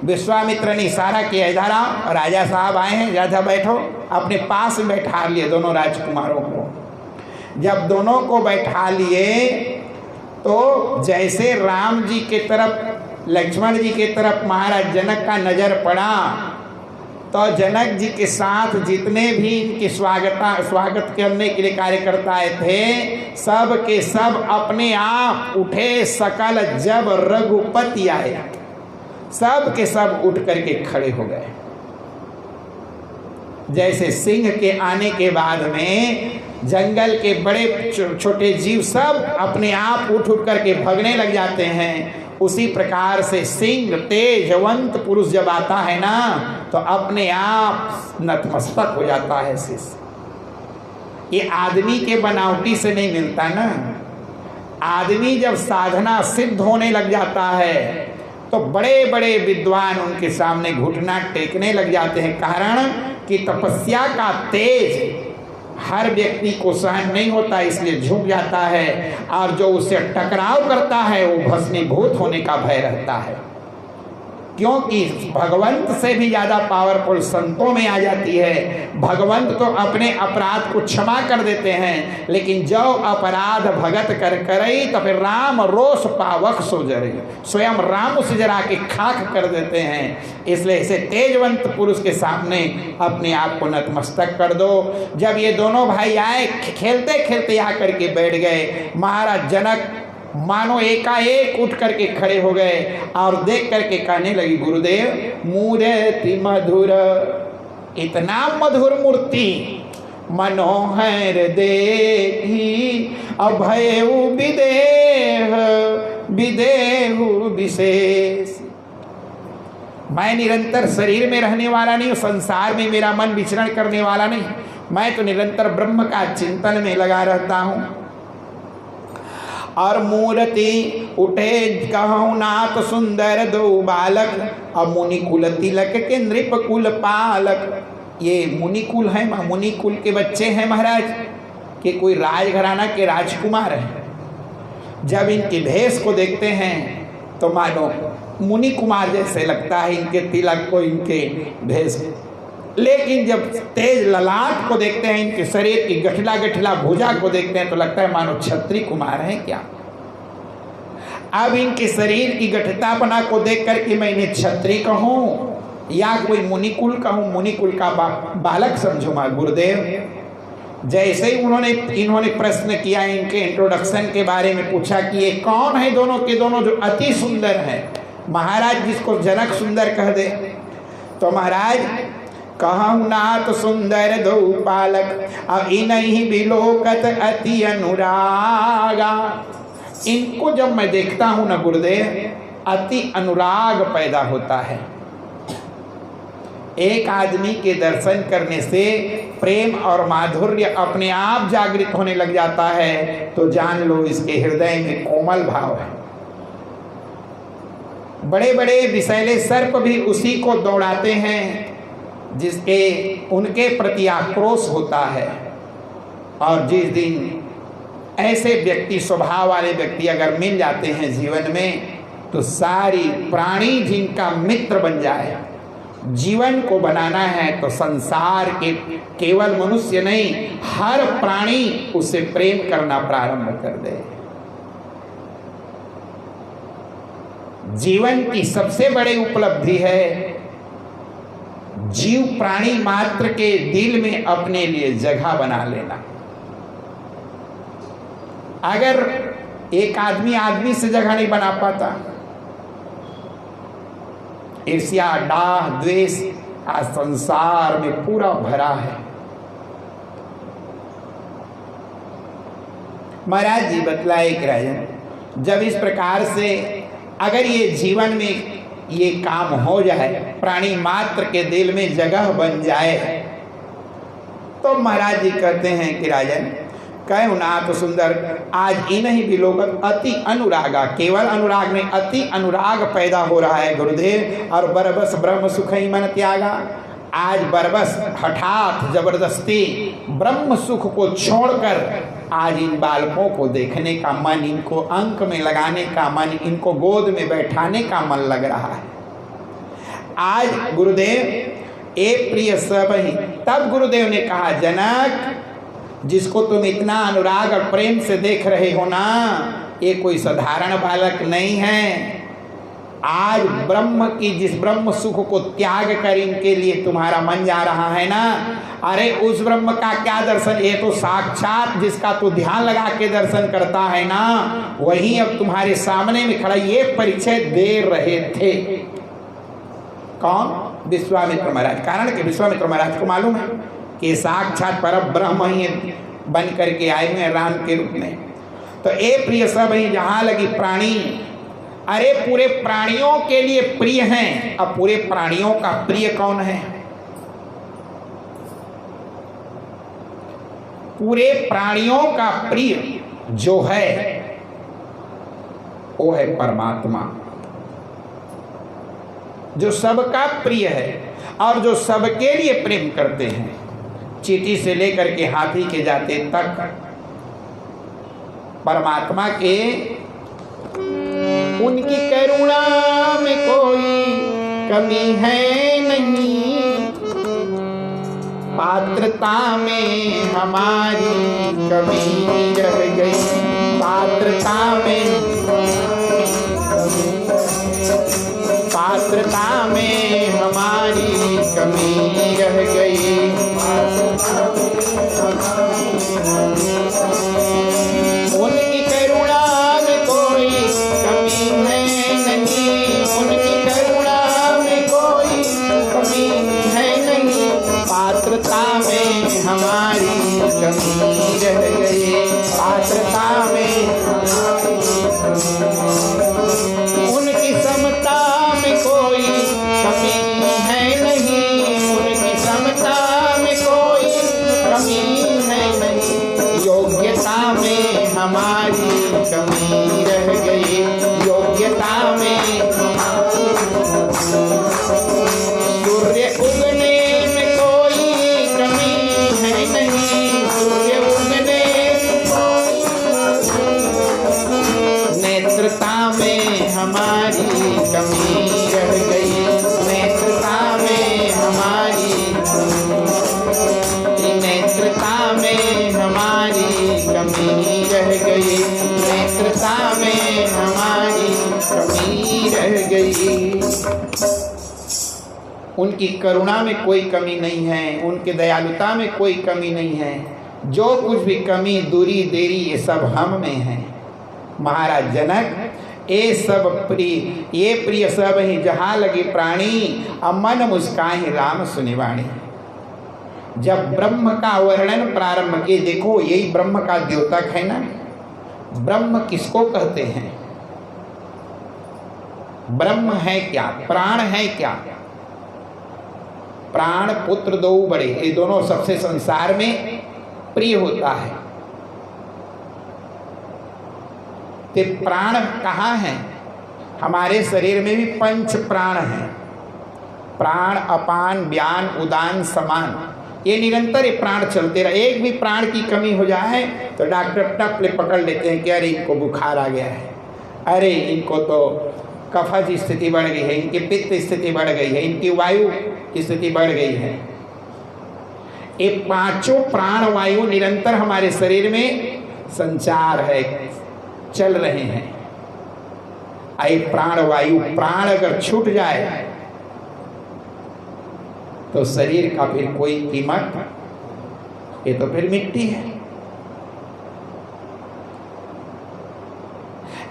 विश्वामित्र ने इशारा किया, इधर आओ, राजा साहब आए हैं, राजा बैठो। अपने पास में बैठा लिए दोनों राजकुमारों को। जब दोनों को बैठा लिए तो जैसे राम जी के तरफ, लक्ष्मण जी के तरफ महाराज जनक का नजर पड़ा तो जनक जी के साथ जितने भी इनके स्वागत करने के लिए कार्यकर्ता थे, सब के सब अपने आप उठे। सकल जब रघुपति आए, सब के सब उठ करके खड़े हो गए। जैसे सिंह के आने के बाद में जंगल के बड़े छोटे जीव सब अपने आप उठ करके भगने लग जाते हैं, उसी प्रकार से सिंह तेजवंत पुरुष जब आता है ना तो अपने आप नतमस्तक हो जाता है शिष्य। ये आदमी के बनावटी से नहीं मिलता ना। आदमी जब साधना सिद्ध होने लग जाता है तो बड़े बड़े विद्वान उनके सामने घुटना टेकने लग जाते हैं। कारण कि तपस्या का तेज हर व्यक्ति को सहन नहीं होता, इसलिए झुक जाता है, और जो उससे टकराव करता है वो भस्मीभूत होने का भय रहता है। क्योंकि भगवंत से भी ज़्यादा पावरफुल संतों में आ जाती है। भगवंत तो अपने अपराध को क्षमा कर देते हैं, लेकिन जो अपराध भगत कर करई तो फिर राम रोष पावक सो जरे, स्वयं राम उसे जरा के खाक कर देते हैं। इसलिए इसे तेजवंत पुरुष के सामने अपने आप को नतमस्तक कर दो। जब ये दोनों भाई आए, खेलते खेलते आकर के बैठ गए, महाराज जनक मानो एकाएक उठ करके खड़े हो गए और देख करके कहने लगी, गुरुदेव मूर्ति मधुर, इतना मधुर मूर्ति मनोहर देखी, अभयउ विदेह विदेहु विशेष। मैं निरंतर शरीर में रहने वाला नहीं, संसार में मेरा मन विचरण करने वाला नहीं, मैं तो निरंतर ब्रह्म का चिंतन में लगा रहता हूँ। और मूर्ति उठे कहूँ नाथ सुंदर दो बालक, और मुनिकुल तिलक के नृप कुल पालक। ये मुनिकुल है, मुनिकुल के बच्चे हैं महाराज, कि कोई राजघराना के राजकुमार हैं। जब इनके भेष को देखते हैं तो मानो मुनि कुमार जैसे लगता है इनके तिलक को, इनके भेष। लेकिन जब तेज ललाट को देखते हैं, इनके शरीर की गठिला गठिला भुजा को देखते हैं तो लगता है मानो क्षत्रिय कुमार हैं क्या। अब इनके शरीर की गठितापना को देख करके मैं इन्हें क्षत्रिय कहूँ या कोई मुनिकुल कहूँ, मुनिकुल का बालक समझूंगा गुरुदेव। जैसे ही इन्होंने प्रश्न किया, इनके इंट्रोडक्शन के बारे में पूछा कि ये कौन है दोनों के दोनों जो अति सुंदर हैं, महाराज जिसको जनक सुंदर कह दे। तो महाराज कहूँ नाथ सुंदर दो बालक, अब इन्हीं बिलोकत अति अनुरागा। इनको जब मैं देखता हूँ ना गुरुदेव, अति अनुराग पैदा होता है। एक आदमी के दर्शन करने से प्रेम और माधुर्य अपने आप जागृत होने लग जाता है, तो जान लो इसके हृदय में कोमल भाव है। बड़े बड़े विषैले सर्प भी उसी को दौड़ाते हैं जिसके उनके प्रति आक्रोश होता है। और जिस दिन ऐसे व्यक्ति, स्वभाव वाले व्यक्ति अगर मिल जाते हैं जीवन में, तो सारी प्राणी जिनका मित्र बन जाए। जीवन को बनाना है तो संसार के केवल मनुष्य नहीं, हर प्राणी उससे प्रेम करना प्रारंभ कर दे। जीवन की सबसे बड़ी उपलब्धि है जीव प्राणी मात्र के दिल में अपने लिए जगह बना लेना। अगर एक आदमी आदमी से जगह नहीं बना पाता, ईर्ष्या, डाह, द्वेष आज संसार में पूरा भरा है। महाराज जी बतलाए कि राजन, जब इस प्रकार से अगर ये जीवन में ये काम हो जाए, प्राणी मात्र के दिल में जगह बन जाए, तो महाराज जी कहते हैं कि राजन, कहो ना तो सुंदर, आज इन्हीं भी लोग अति अनुरागा, केवल अनुराग में अति अनुराग पैदा हो रहा है गुरुदेव। और बरबस ब्रह्म सुख ही मन त्यागा, आज बरबस हठात जबरदस्ती ब्रह्म सुख को छोड़कर आज इन बालकों को देखने का मन, इनको अंक में लगाने का मन, इनको गोद में बैठाने का मन लग रहा है। आज गुरुदेव ए प्रिय सब ही, तब गुरुदेव ने कहा, जनक जिसको तुम इतना अनुराग और प्रेम से देख रहे हो ना, ये कोई साधारण बालक नहीं है। आज ब्रह्म की, जिस ब्रह्म सुख को त्याग कर इनके लिए तुम्हारा मन जा रहा है ना, अरे उस ब्रह्म का क्या दर्शन, ये तो साक्षात जिसका तू ध्यान लगा के दर्शन करता है ना, वही अब तुम्हारे सामने में खड़ा ये परिचय दे रहे थे। कौन? विश्वामित्र महाराज। कारण कि विश्वामित्र महाराज को मालूम है कि साक्षात पर ब्रह्म ही बन करके आए हुए राम के रूप में। तो ए प्रिय सब ही, जहां लगी प्राणी, अरे पूरे प्राणियों के लिए प्रिय हैं। अब पूरे प्राणियों का प्रिय कौन है? पूरे प्राणियों का प्रिय जो है वो है परमात्मा, जो सबका प्रिय है और जो सबके लिए प्रेम करते हैं। चींटी से लेकर के हाथी के जाते तक परमात्मा के, उनकी करुणा में कोई कमी है नहीं, पात्रता में हमारी कमी रह गई, पात्रता में हमारी कमी रह गई। उनकी करुणा में कोई कमी है नहीं, उनकी करुणा में कोई कमी है नहीं, पात्रता में हमारी कमी रह गई, पात्रता में उनकी समता में कोई कमी है नहीं, उनकी समता में कोई कमी है नहीं, योग्यता में हमारी कमी रह गई, योग्यता में। सूर्य उगने में कोई कमी है नहीं, सूर्य उगने, नेत्रता में हमारी कमी रह गई, नेत्रता में हमारी, नेत्रता में हमारी कमी रह गई, नेत्रता में हमारी कमी रह गई। उनकी करुणा में कोई कमी नहीं है, उनके दयालुता में कोई कमी नहीं है। जो कुछ भी कमी, दूरी, देरी, ये सब हम में है। महाराज जनक, ये सब प्रिय, ये प्रिय सब ही, जहाँ लगे प्राणी, अमन मुस्काहि राम सुनिवाणी। जब ब्रह्म का वर्णन प्रारंभ किए, देखो यही ब्रह्म का द्योतक है ना। ब्रह्म किसको कहते हैं? ब्रह्म है क्या? प्राण है क्या? प्राण पुत्र दो बड़े, ये दोनों सबसे संसार में प्रिय होता है। ते प्राण कहाँ है? हमारे शरीर में भी 5 प्राण हैं, प्राण, अपान, व्यान, उदान, समान। ये निरंतर ये प्राण चलते रहे। एक भी प्राण की कमी हो जाए तो डॉक्टर टप ले पकड़ लेते हैं कि अरे इनको बुखार आ गया है, अरे इनको तो कफा की स्थिति बढ़ गई है, इनकी पित्त स्थिति बढ़ गई है, इनकी वायु की स्थिति बढ़ गई है। ये 5 प्राण वायु निरंतर हमारे शरीर में संचार है, चल रहे हैं। आई प्राण वायु, प्राण अगर छूट जाए तो शरीर का फिर कोई कीमत, ये तो फिर मिट्टी है।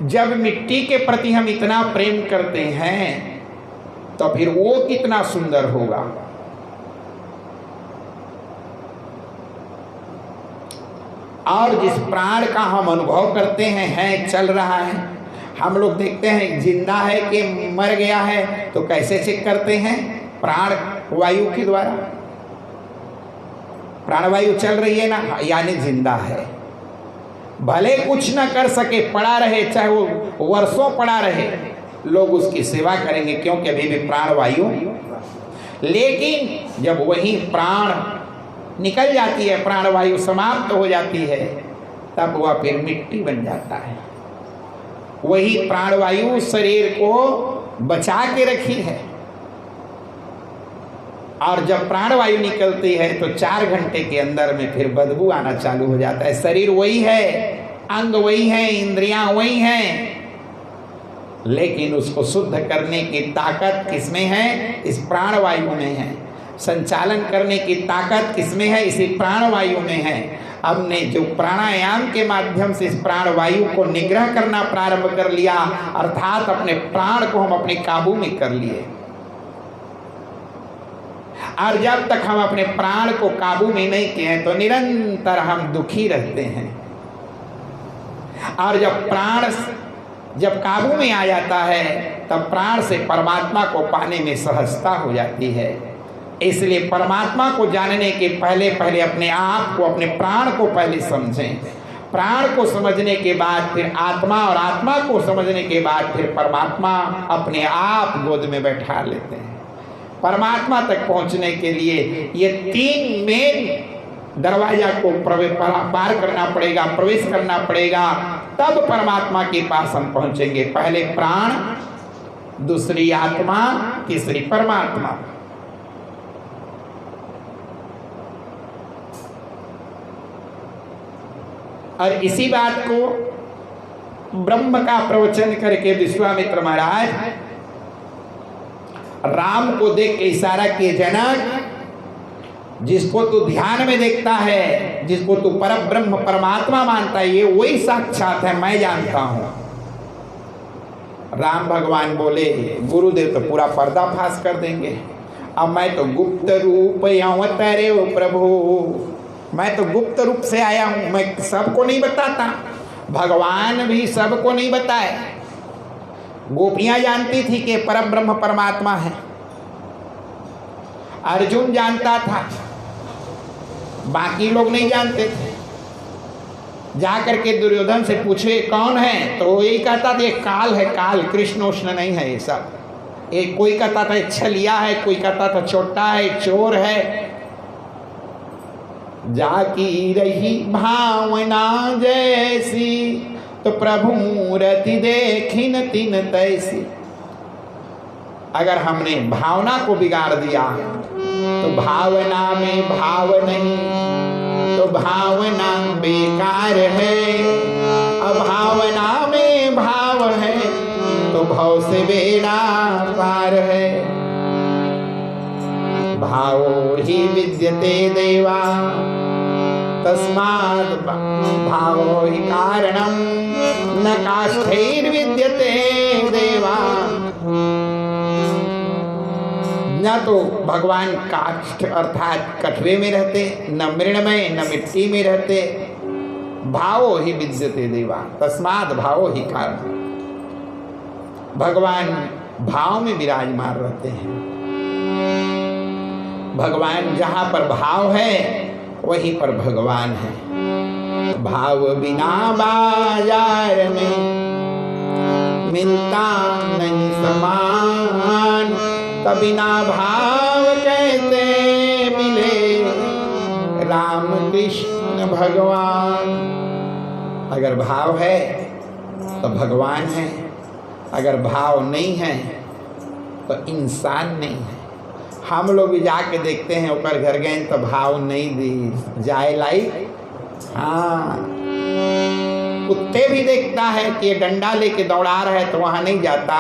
जब मिट्टी के प्रति हम इतना प्रेम करते हैं तो फिर वो कितना सुंदर होगा। और जिस प्राण का हम अनुभव करते हैं चल रहा है, हम लोग देखते हैं जिंदा है कि मर गया है, तो कैसे चेक करते हैं? प्राण वायु के द्वारा। प्राणवायु चल रही है ना, यानी जिंदा है। भले कुछ ना कर सके, पड़ा रहे, चाहे वो वर्षों पड़ा रहे, लोग उसकी सेवा करेंगे, क्योंकि अभी भी प्राणवायु। लेकिन जब वही प्राण निकल जाती है, प्राणवायु समाप्त हो जाती है, तब वह फिर मिट्टी बन जाता है। वही प्राणवायु शरीर को बचा के रखी है। और जब प्राणवायु निकलती है तो 4 घंटे के अंदर में फिर बदबू आना चालू हो जाता है। शरीर वही है, अंग वही है, इंद्रियां वही हैं, लेकिन उसको शुद्ध करने की ताकत किसमें है? इस प्राणवायु में है। संचालन करने की ताकत किसमें है? इसी प्राणवायु में है। हमने जो प्राणायाम के माध्यम से इस प्राणवायु को निग्रह करना प्रारंभ कर लिया, अर्थात अपने प्राण को हम अपने काबू में कर लिए। और जब तक हम अपने प्राण को काबू में नहीं किए हैं तो निरंतर हम दुखी रहते हैं। और जब प्राण जब काबू में आ जाता है तब प्राण से परमात्मा को पाने में सहजता हो जाती है। इसलिए परमात्मा को जानने के पहले पहले अपने आप को, अपने प्राण को पहले समझें। प्राण को समझने के बाद फिर आत्मा, और आत्मा को समझने के बाद फिर परमात्मा अपने आप गोद में बैठा लेते हैं। परमात्मा तक पहुंचने के लिए ये 3 मेन दरवाजा को पार करना पड़ेगा, प्रवेश करना पड़ेगा, तब परमात्मा के पास हम पहुंचेंगे। पहले प्राण, दूसरी आत्मा, तीसरी परमात्मा। और इसी बात को ब्रह्म का प्रवचन करके विश्वामित्र महाराज राम को देख के इशारा किए, जनक, जिसको तू ध्यान में देखता है, जिसको तू परम ब्रह्म परमात्मा मानता है, ये वही साक्षात है, मैं जानता हूं। राम भगवान बोले, गुरुदेव तो पूरा पर्दाफाश कर देंगे। अब मैं तो गुप्त रूप अवतरे हो प्रभु, मैं तो गुप्त रूप से आया हूं, मैं सबको नहीं बताता। भगवान भी सबको नहीं बताए। गोपियां जानती थी कि परम ब्रह्म परमात्मा है, अर्जुन जानता था, बाकी लोग नहीं जानते थे। जाकर के दुर्योधन से पूछे कौन है, तो यही कहता था ये काल है, काल, कृष्ण उष्ण नहीं है ये सब। एक कोई कहता था छलिया है, कोई कहता था छोटा है, चोर है। जाकी रही भावना जैसी, तो प्रभु मूर्ति देखिन तिन तैसी। अगर हमने भावना को बिगाड़ दिया तो भावना में भाव नहीं, तो भावना बेकार है। अभावना में भाव है तो भव से बेड़ा पार है। भावो ही विद्यते देवा, तस्मात् भावो ही कारणम, न काष्ठैर्विद्यते देवा। न तो भगवान काष्ठ अर्थात कठरे में रहते, न मृणमय, न मिट्टी में रहते। भावो ही विद्यते देवा, तस्मात् भावो ही कारण। भगवान भाव में विराजमान रहते हैं। भगवान जहाँ पर भाव है वहीं पर भगवान है। भाव बिना बाजार में मिलता नहीं समान, तभी ना भाव कैसे मिले राम कृष्ण भगवान। अगर भाव है तो भगवान है, अगर भाव नहीं है तो इंसान नहीं है। हम लोग भी जाके देखते हैं ओकर घर गए तो भाव नहीं दी जाए लाई। हाँ, कुत्ते भी देखता है कि ये डंडा लेके दौड़ा रहा है तो वहाँ नहीं जाता,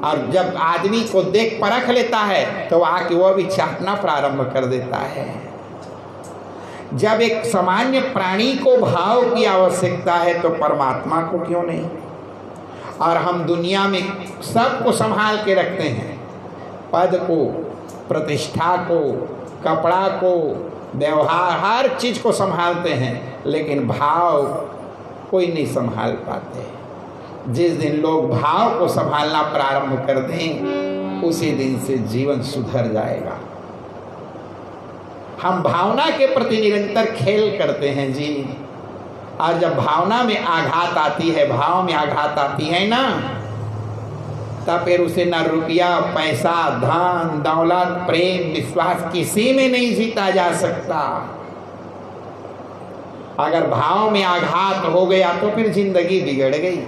और जब आदमी को देख परख लेता है तो आके वो भी चाटना प्रारंभ कर देता है। जब एक सामान्य प्राणी को भाव की आवश्यकता है तो परमात्मा को क्यों नहीं। और हम दुनिया में सबको संभाल के रखते हैं, पद को, प्रतिष्ठा को, कपड़ा को, व्यवहार, हर चीज़ को संभालते हैं, लेकिन भाव कोई नहीं संभाल पाते। जिस दिन लोग भाव को संभालना प्रारंभ कर दें उसी दिन से जीवन सुधर जाएगा। हम भावना के प्रति निरंतर खेल करते हैं जी, और जब भावना में आघात आती है, भाव में आघात आती है ना, तब फिर उसे न रुपया, पैसा, धन, दौलत, प्रेम, विश्वास किसी में नहीं जीता जा सकता। अगर भाव में आघात हो गया तो फिर जिंदगी बिगड़ गई।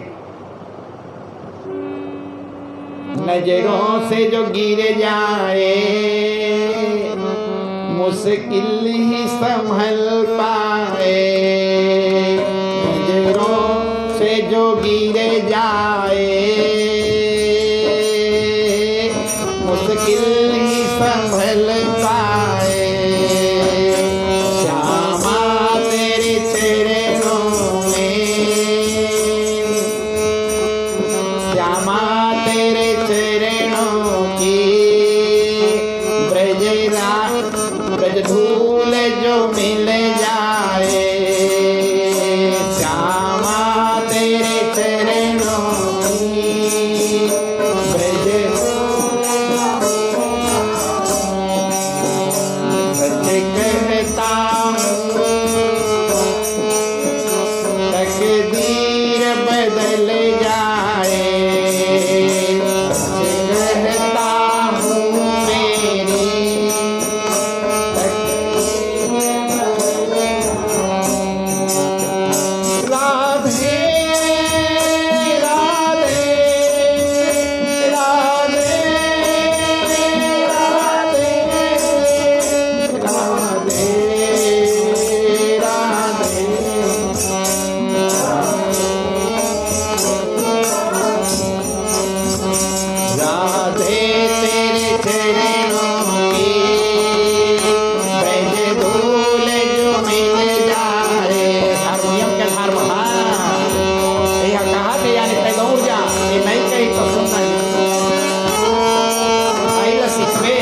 नजरों से जो गिर जाए मुश्किल ही संभल पाए, नजरों से जो गिर जाए मुश्किल ही संभल पाए। श्यामा तेरे चरणों में, श्यामा तेरे चरणों की ब्रज धूल जो मिल जाए, श्यामा तेरे चरणों की ब्रज कहता हूँ तकदीर बदल जाए, कहता हूँ मेरी राधे राधे राधे राधे राधे राधे तेरे चरणों की ब्रज धूल जो मिल जाए। हारमोनियम के धार यह कहा थे यानी तैगौर जा, ये नहीं कही तो सुनना सीखवे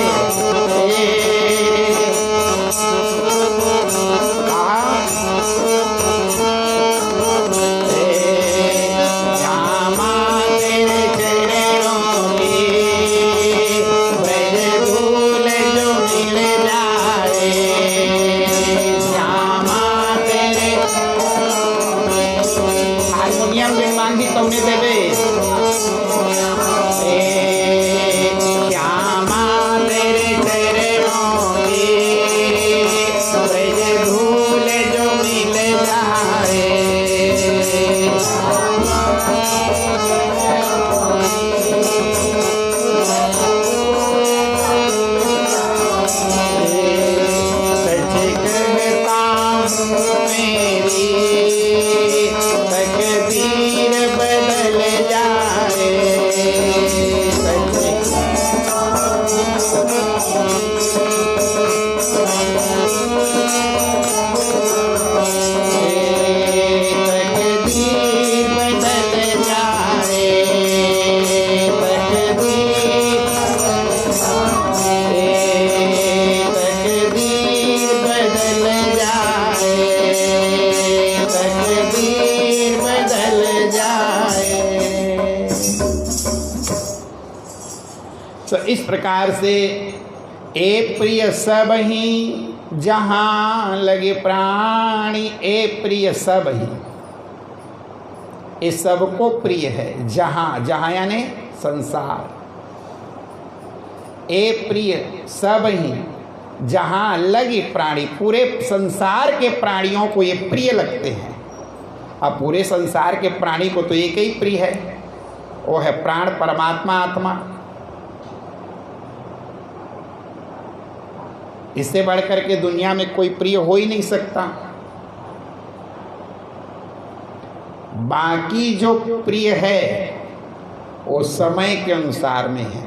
श्यामा तेरे चरणों की ब्रज धूल जो मिल जाए, श्यामा तेरे हारमोनियम में मांगी तुमने देवे। श्यामा तेरे चरणों की ब्रज धूल जो मिल जाए, सच कहता हूँ मेरी तकदीर बदल जाए, तकदीर बदल जाए, तकदीर बदल जाए, तकदीर बदल जाए। तो इस प्रकार से ए प्रिय सब ही जहाँ लगे प्राणी, ए प्रिय सब ही। ये सबको प्रिय है। जहाँ, जहाँ यानी संसार, ए प्रिय सब ही, जहाँ लगे प्राणी, पूरे संसार के प्राणियों को ये प्रिय लगते हैं। अब पूरे संसार के प्राणी को तो एक ही प्रिय है, वो है प्राण परमात्मा आत्मा। इससे बढ़कर के दुनिया में कोई प्रिय हो ही नहीं सकता। बाकी जो प्रिय है वो समय के अनुसार में है,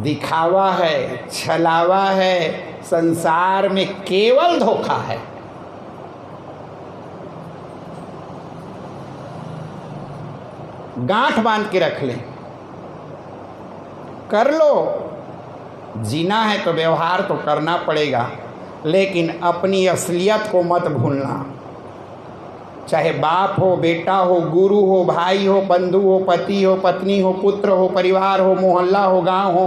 दिखावा है, छलावा है, संसार में केवल धोखा है। गांठ बांध के रख ले, कर लो। जीना है तो व्यवहार तो करना पड़ेगा, लेकिन अपनी असलियत को मत भूलना। चाहे बाप हो, बेटा हो, गुरु हो, भाई हो, बंधु हो, पति हो, पत्नी हो, पुत्र हो, परिवार हो, मोहल्ला हो, गांव हो,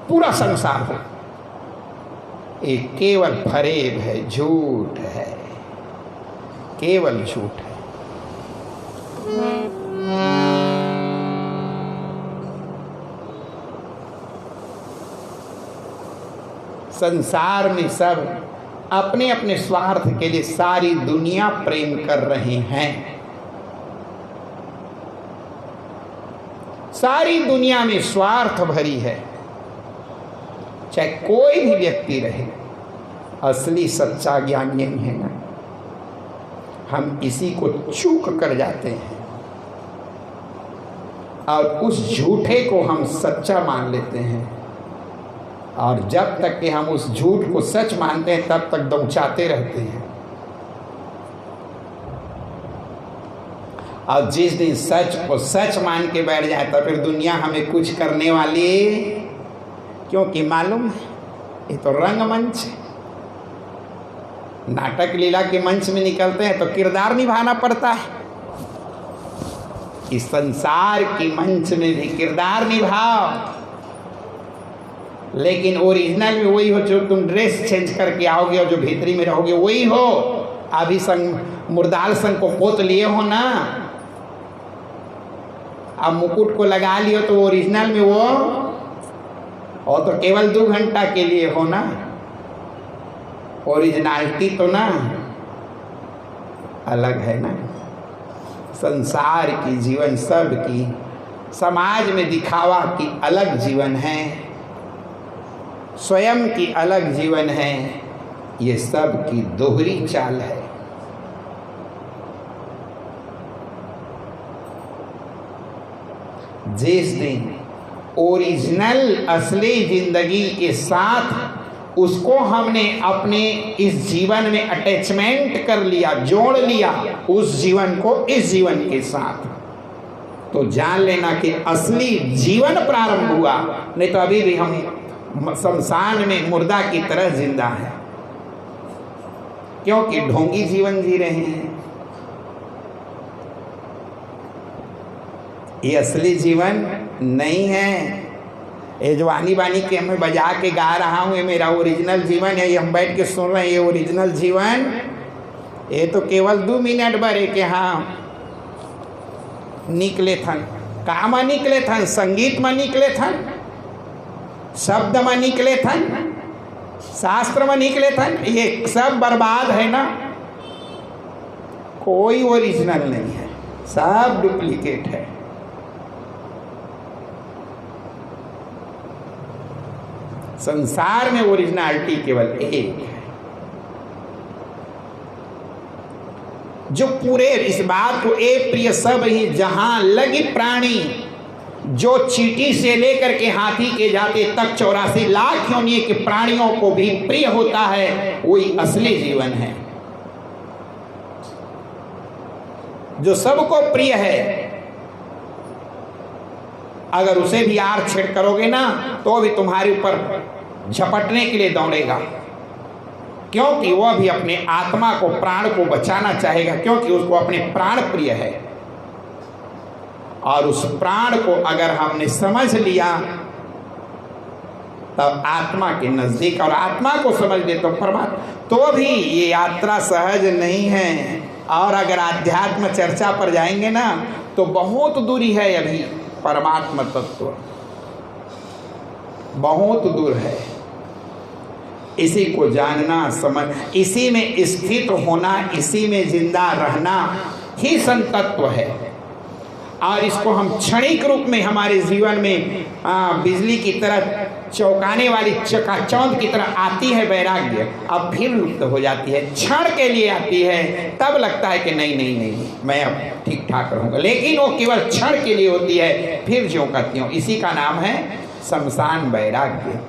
पूरा संसार हो, ये केवल फरेब है, झूठ है, केवल झूठ है। संसार में सब अपने अपने स्वार्थ के लिए सारी दुनिया प्रेम कर रहे हैं। सारी दुनिया में स्वार्थ भरी है, चाहे कोई भी व्यक्ति रहे। असली सच्चा ज्ञान यही है ना, हम इसी को चूक कर जाते हैं और उस झूठे को हम सच्चा मान लेते हैं, और जब तक कि हम उस झूठ को सच मानते हैं तब तक दौड़ाते रहते हैं। और जिस दिन सच को सच मान के बैठ जाए तो फिर दुनिया हमें कुछ करने वाली, क्योंकि मालूम है ये तो रंगमंच है। नाटक लीला के मंच में निकलते हैं तो किरदार निभाना पड़ता है। इस संसार की मंच में भी किरदार निभाओ, लेकिन ओरिजिनल में वही हो जो तुम ड्रेस चेंज करके आओगे, और जो भीतरी में रहोगे वही हो। अभी संग मुर्दाल संग को पोत लिए हो ना, अब मुकुट को लगा लियो तो ओरिजिनल में वो, और तो केवल 2 घंटा के लिए हो ना, ओरिजिनलिटी तो ना अलग है ना। संसार की जीवन सब की, समाज में दिखावा की अलग जीवन है, स्वयं की अलग जीवन है। ये सब की दोहरी चाल है। जिस दिन ओरिजिनल असली जिंदगी के साथ उसको हमने अपने इस जीवन में अटैचमेंट कर लिया, जोड़ लिया उस जीवन को इस जीवन के साथ, तो जान लेना कि असली जीवन प्रारंभ हुआ। नहीं तो अभी भी हम शमशान में मुर्दा की तरह जिंदा है, क्योंकि ढोंगी जीवन जी रहे हैं। ये असली जीवन नहीं है। ये जो आनी बानी के मैं बजा के गा रहा हूँ, ये मेरा ओरिजिनल जीवन है। ये हम बैठ के सुन रहे हैं, ये ओरिजिनल जीवन। ये तो केवल 2 मिनट भरे के हाँ निकले थन, का में निकले थन, संगीत में निकले थन, शब्द में निकले थन, शास्त्र में निकले थन, ये सब बर्बाद है ना। कोई ओरिजिनल नहीं है, सब डुप्लीकेट है। संसार में ओरिजिनलिटी केवल एक है, जो पूरे इस बात को एक प्रिय सब ही, जहां लगी प्राणी, जो चींटी से लेकर के हाथी के जाते तक 84 लाख योनि के प्राणियों को भी प्रिय होता है, वही असली जीवन है जो सबको प्रिय है। अगर उसे भी आड़ छेड़ करोगे ना तो भी तुम्हारे ऊपर झपटने के लिए दौड़ेगा, क्योंकि वह भी अपने आत्मा को, प्राण को बचाना चाहेगा, क्योंकि उसको अपने प्राण प्रिय है। और उस प्राण को अगर हमने समझ लिया तब आत्मा के नजदीक और आत्मा को समझ ले तो परमात्मा। तो भी ये यात्रा सहज नहीं है। और अगर आध्यात्म चर्चा पर जाएंगे ना तो बहुत दूरी है, अभी परमात्मा तत्व बहुत दूर है। इसी को जानना, समझ, इसी में स्थित होना, इसी में जिंदा रहना ही संतत्व है। और इसको हम क्षणिक रूप में हमारे जीवन में बिजली की तरह चौंकाने वाली चकाचौंध की तरह आती है वैराग्य, अब फिर लुप्त हो जाती है। क्षण के लिए आती है, तब लगता है कि नहीं नहीं नहीं मैं अब ठीक ठाक रहूँगा, लेकिन वो केवल क्षण के लिए होती है, फिर ज्यों का त्यों। इसी का नाम है शमशान वैराग्य।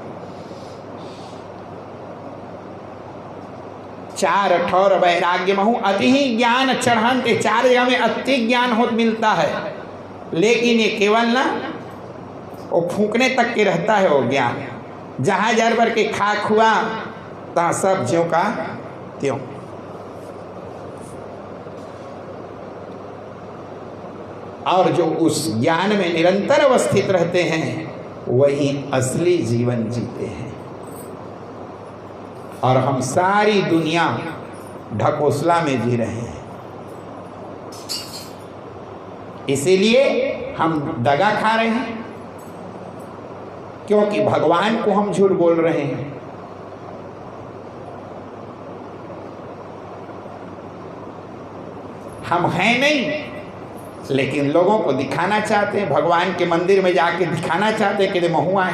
चार ठौर वैराग्य महु अति ही ज्ञान चढ़ानते। चार जगह में अति ज्ञान हो मिलता है, लेकिन ये केवल ना वो फूकने तक के रहता है वो ज्ञान। जहाँ जर भर के खाक हुआ तहाँ सब ज्यों का त्यों। और जो उस ज्ञान में निरंतर अवस्थित रहते हैं वही असली जीवन जीते हैं। और हम सारी दुनिया ढकोसला में जी रहे हैं, इसीलिए हम दगा खा रहे हैं, क्योंकि भगवान को हम झूठ बोल रहे हैं। हम हैं नहीं, लेकिन लोगों को दिखाना चाहते हैं। भगवान के मंदिर में जाके दिखाना चाहते हैं कि देखो हम आए,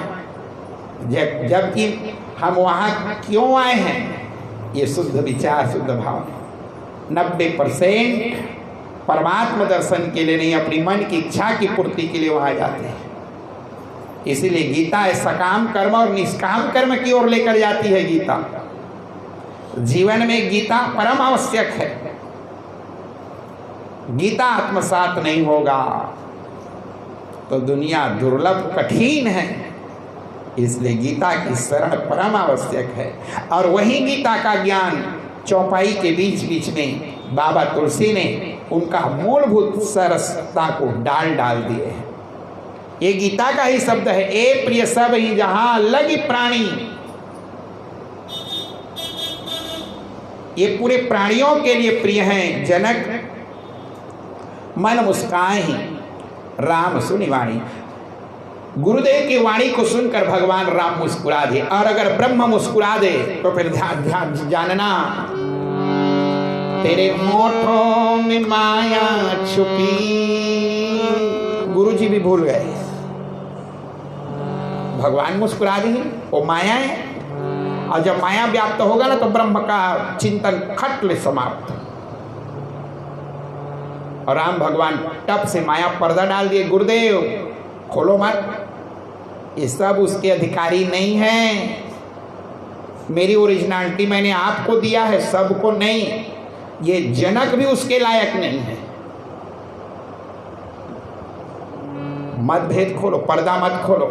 जबकि हम वहाँ क्यों आए हैं? ये शुद्ध विचार, शुद्ध भाव। 90% परमात्मा दर्शन के लिए नहीं, अपनी मन की इच्छा की पूर्ति के लिए वहाँ जाते हैं। इसीलिए गीता सकाम कर्म और निष्काम कर्म की ओर लेकर जाती है। गीता जीवन में गीता परम आवश्यक है। गीता आत्मसात नहीं होगा तो दुनिया दुर्लभ कठिन है। इसलिए गीता की शरण परम आवश्यक है। और वही गीता का ज्ञान चौपाई के बीच बीच में बाबा तुलसी ने उनका मूलभूत सरसता को डाल दिए हैं। ये गीता का ही शब्द है, ए प्रिय सब ही जहां लगी प्राणी। ये पूरे प्राणियों के लिए प्रिय हैं। जनक मन मुस्काए ही राम सुनी वाणी। गुरुदेव की वाणी को सुनकर भगवान राम मुस्कुरा दे। और अगर ब्रह्म मुस्कुरा दे तो फिर ध्यान जानना तेरे होठों में माया छुपी। गुरु जी भी भूल गए, भगवान मुस्कुरा देंगे, वो माया है। और जब माया व्याप्त होगा ना तो ब्रह्म का चिंतन खट ले समाप्त। और राम भगवान टप से माया पर्दा डाल दिए। गुरुदेव खोलो मत, ये सब उसके अधिकारी नहीं है। मेरी ओरिजिनलिटी मैंने आपको दिया है, सबको नहीं। ये जनक भी उसके लायक नहीं है। मतभेद खोलो, पर्दा मत खोलो।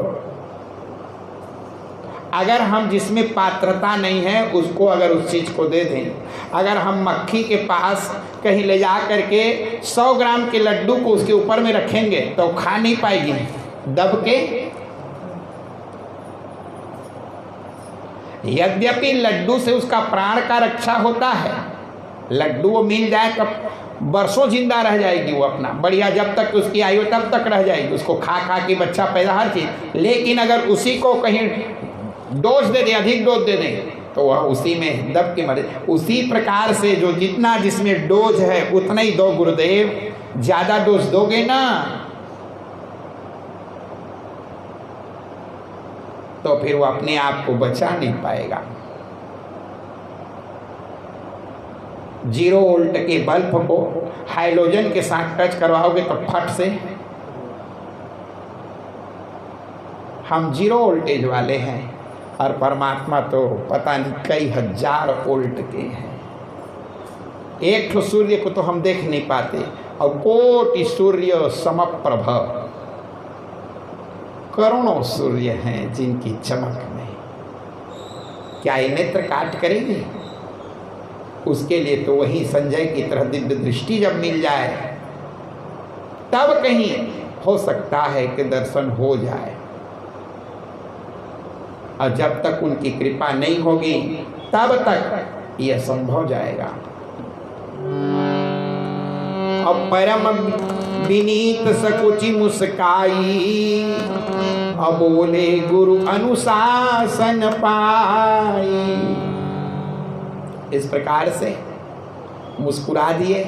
अगर हम जिसमें पात्रता नहीं है उसको अगर उस चीज को दे दें, अगर हम मक्खी के पास कहीं ले जा करके 100 ग्राम के लड्डू को उसके ऊपर में रखेंगे तो खा नहीं पाएगी, दब के। यद्यपि लड्डू से उसका प्राण का रक्षा होता है, लड्डू वो मिल जाए तब बरसों जिंदा रह जाएगी वो अपना बढ़िया, जब तक उसकी आयु तब तक रह जाएगी, उसको खा खा के बच्चा पैदा हर चीज। लेकिन अगर उसी को कहीं डोज दे दें, अधिक डोज दे दें तो वह उसी में दब के मरे। उसी प्रकार से जो जितना जिसमें डोज है उतना ही दो गुरुदेव। ज्यादा डोज दोगे ना तो फिर वो अपने आप को बचा नहीं पाएगा। 0 वोल्ट के बल्ब को हाइड्रोजन के साथ टच करवाओगे तो फट से। हम 0 वोल्टेज वाले हैं और परमात्मा तो पता नहीं कई हजार वोल्ट के हैं। एक तो सूर्य को तो हम देख नहीं पाते और कोटि सूर्य समप्रभ, करोड़ों सूर्य हैं जिनकी चमक नहीं। क्या ये नेत्र काट करेगी? उसके लिए तो वही संजय की तरह दिव्य दृष्टि जब मिल जाए तब कहीं हो सकता है कि दर्शन हो जाए। और जब तक उनकी कृपा नहीं होगी तब तक यह संभव जाएगा। और परम विनीत सकुचि मुस्काई, और बोले गुरु अनुशासन पाई। इस प्रकार से मुस्कुरा दिए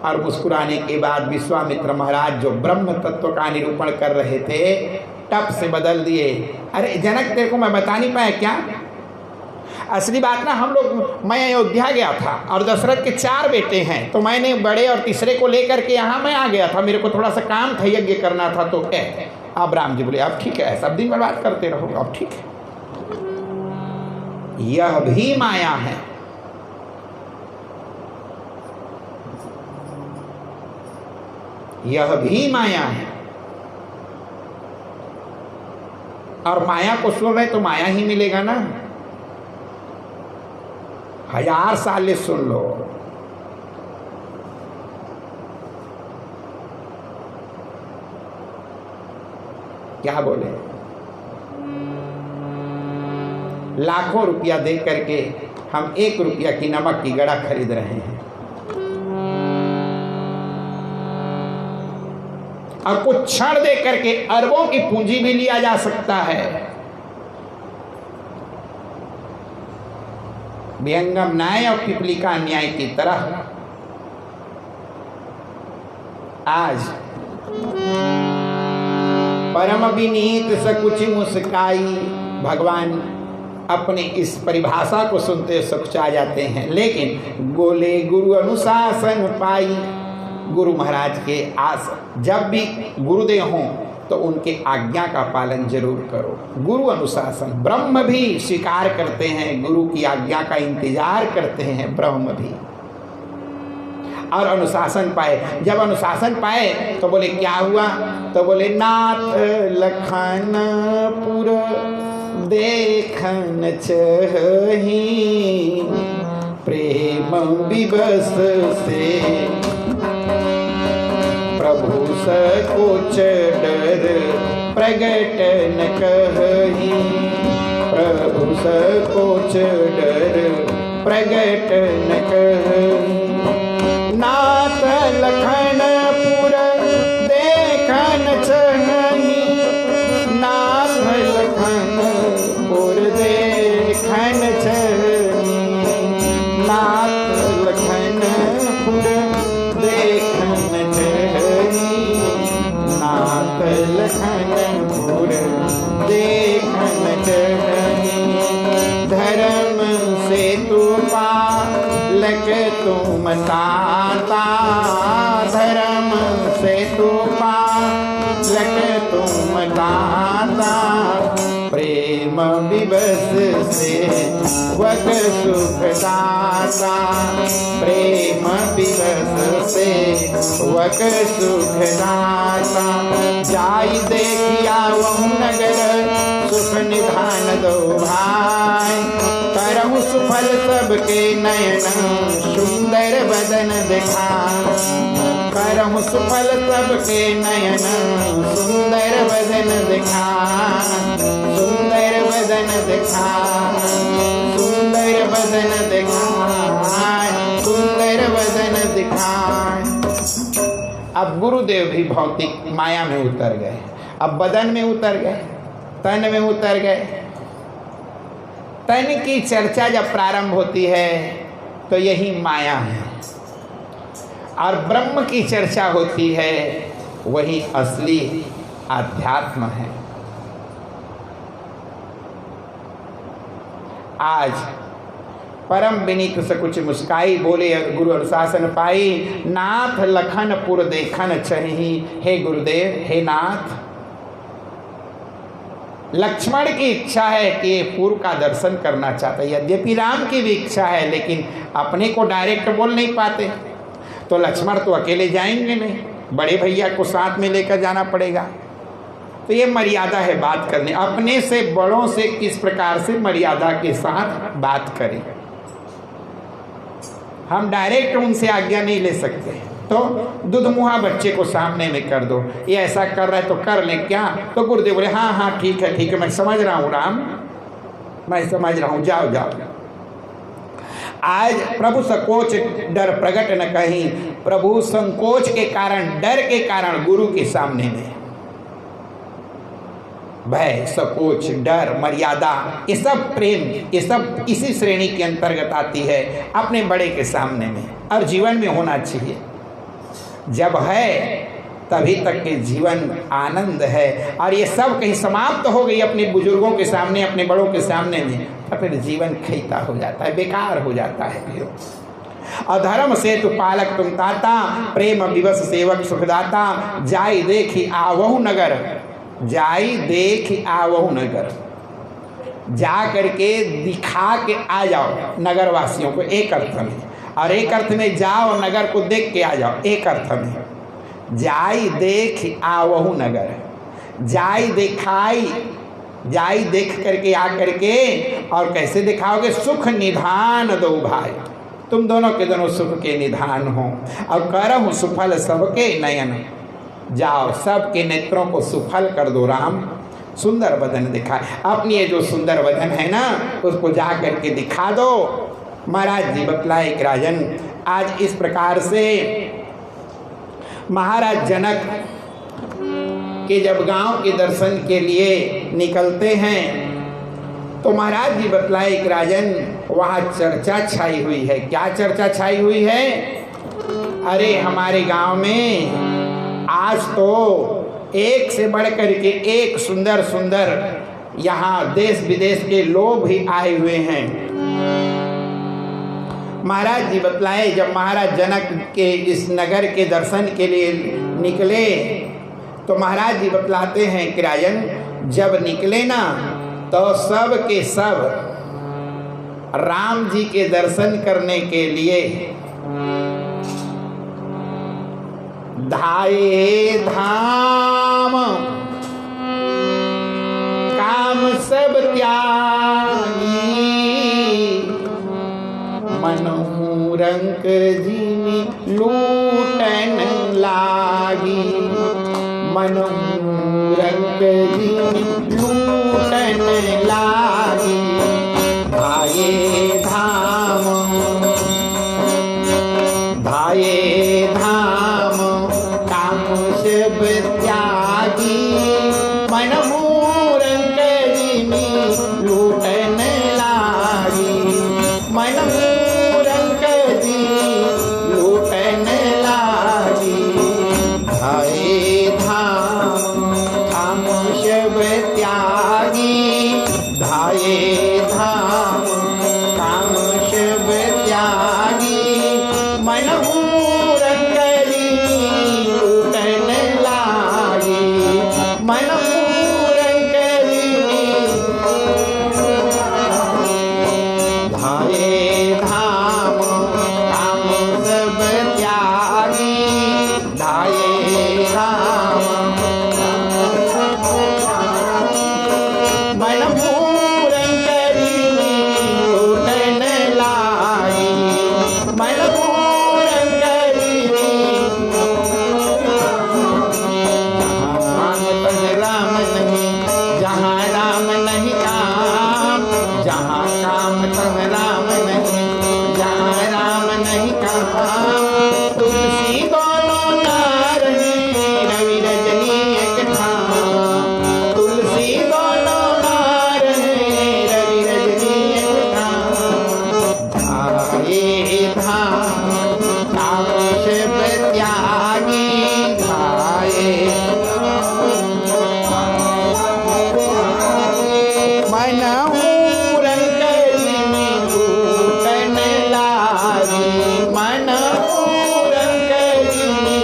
और मुस्कुराने के बाद विश्वामित्र महाराज जो ब्रह्म तत्व का निरूपण कर रहे थे टप से बदल दिए। अरे जनक तेरे को मैं बता नहीं पाया क्या? असली बात ना मैं अयोध्या गया था और दशरथ के 4 बेटे हैं, तो मैंने बड़े और तीसरे को लेकर के यहाँ मैं आ गया था। मेरे को थोड़ा सा काम था, यज्ञ करना था। तो अब राम जी बोले अब ठीक है, सब दिन बर्बाद करते रहो, अब ठीक है। यह भी माया है। यह भी माया है। और माया को सुन रहे तो माया ही मिलेगा ना। 1000 साल सुन लो, क्या बोले? लाखों रुपया दे करके हम 1 रुपया की नमक की गड़ा खरीद रहे हैं, और कुछ क्षण दे करके अरबों की पूंजी भी लिया जा सकता है। विहंगम न्याय और पिपलिका न्याय की तरह आज परम विनीत सकुचि मुस्काई। भगवान अपने इस परिभाषा को सुनते सकुचा जाते हैं। लेकिन गोले गुरु अनुशासन पाई। गुरु महाराज के आस जब भी गुरुदेव हों तो उनके आज्ञा का पालन जरूर करो। गुरु अनुशासन, ब्रह्म भी स्वीकार करते हैं, गुरु की आज्ञा का इंतजार करते हैं ब्रह्म भी, और अनुशासन पाए। जब अनुशासन पाए तो बोले क्या हुआ? तो बोले नाथ लखन पुर देखन चही, प्रेम विवश से प्रभु सकोच डर प्रगट न कही, प्रभु सकोच डर प्रगट न कही। नाथ लखन पुर देखन चही, नाथ लखन पुर देखन चही, नाथ लखन पुर देखन चही, नाथ लखन पुर देखन चही। धर्म से तू पालक तुम ताता, धर्म से तू पालक तुम ताता, प्रेम विवश से वक सुख दाता, प्रेम विवश से वक सुख दाता। जाई देखिया वह नगर सुख निधान दो भाई, करहु सुफल सबके नयन सुंदर बदन दिखा, करहु सुफल सबके नयन सुंदर बदन दिखा, सुंदर बदन दिखा, सुंदर बदन दिखा, सुंदर बदन दिखा। अब गुरुदेव भी भौतिक माया में उतर गए, अब बदन में उतर गए, तन में उतर गए। तन की चर्चा जब प्रारंभ होती है तो यही माया है, और ब्रह्म की चर्चा होती है वही असली आध्यात्म है। आज परम विनीत सकुच मुस्काई, बोले गुरु अनुशासन पाई, नाथ लखन पुर देखन चही। हे गुरुदेव, हे नाथ, लक्ष्मण की इच्छा है कि ये पूर्व का दर्शन करना चाहता है, यद्यपि राम की भी इच्छा है, लेकिन अपने को डायरेक्ट बोल नहीं पाते, तो लक्ष्मण तो अकेले जाएंगे नहीं, बड़े भैया को साथ में लेकर जाना पड़ेगा। तो ये मर्यादा है बात करने, अपने से बड़ों से किस प्रकार से मर्यादा के साथ बात करें। हम डायरेक्ट उनसे आज्ञा नहीं ले सकते, तो दुधमुहा बच्चे को सामने में कर दो, ये ऐसा कर रहा है तो कर ले क्या? तो गुरुदेव बोले हाँ हाँ ठीक है मैं समझ रहा हूँ राम, मैं समझ रहा हूँ, जाओ जाओ। आज प्रभु संकोच डर प्रकट न कहीं, प्रभु संकोच के कारण, डर के कारण गुरु के सामने में भय, संकोच, डर, मर्यादा, ये सब प्रेम, ये सब इसी श्रेणी के अंतर्गत आती है अपने बड़े के सामने में, और जीवन में होना चाहिए। जब है तभी तक के जीवन आनंद है, और ये सब कहीं समाप्त हो गई अपने बुजुर्गों के सामने, अपने बड़ों के सामने में, तो फिर जीवन खैता हो जाता है, बेकार हो जाता है। फिर अधर्म से तु पालक तुम ताता, प्रेम विवश सेवक सुखदाता, जाई देखी आवहु नगर, जाई देखी आवहु नगर, जा करके दिखा के आ जाओ नगर वासियों को, एक अर्थ में, और एक अर्थ में जाओ नगर को देख के आ जाओ, एक अर्थ में। जाई देख आवहु नगर, जाई दिखाई, जाई देख करके आ करके, और कैसे दिखाओगे? सुख निधान दो भाई, तुम दोनों के दोनों सुख के निधान हो, और करहु सुफल सबके नयन, जाओ सबके नेत्रों को सुफल कर दो राम, सुंदर वदन दिखाए। अपनी ये जो सुंदर वदन है ना, उसको जा करके दिखा दो। महाराज जी बतलाए कि राजन, आज इस प्रकार से महाराज जनक के जब गांव के दर्शन के लिए निकलते हैं, तो महाराज जी बतलाए कि राजन, वहाँ चर्चा छाई हुई है। क्या चर्चा छाई हुई है? अरे हमारे गांव में आज तो एक से बढ़ कर के एक सुंदर सुंदर यहाँ देश विदेश के लोग भी आए हुए हैं। महाराज जी बतलाए, जब महाराज जनक के इस नगर के दर्शन के लिए निकले, तो महाराज जी बतलाते हैं कि राजन, जब निकले ना, तो सब के सब राम जी के दर्शन करने के लिए धाये धाम काम सब त्यागी, मनोरंक जिनी लूटन लागी, मनोरंक जिनी लूटन लागी, धाये धाम, धाये धाम काम सब त्यागी, मनोरंक जिनी लूटन लागी, मनोरंक जिनी लूटन लागी, धाये धाम काम सब त्यागी, धाये धाम काम सब त्यागी, मनोरंक जिनी लूटन लागी, मनोरंक जिनी धाये धाम काम सब त्यागी, धाये धाम मनोरंक जिनी लूटन लागी, मनोरंक जिनी जहाँ राम नहीं काम, जहाँ काम तब राम नहीं, जहाँ राम नहीं काम, तुलसी दोनों ना रहे, रवि रजनी एक ठाम, तुलसी दोनों ना रहे, रवि रजनी एक ठाम, धाये धाम काम सब त्यागी, धाये मनोरंक जिनी लूटन लागी, मनोरंक जिनी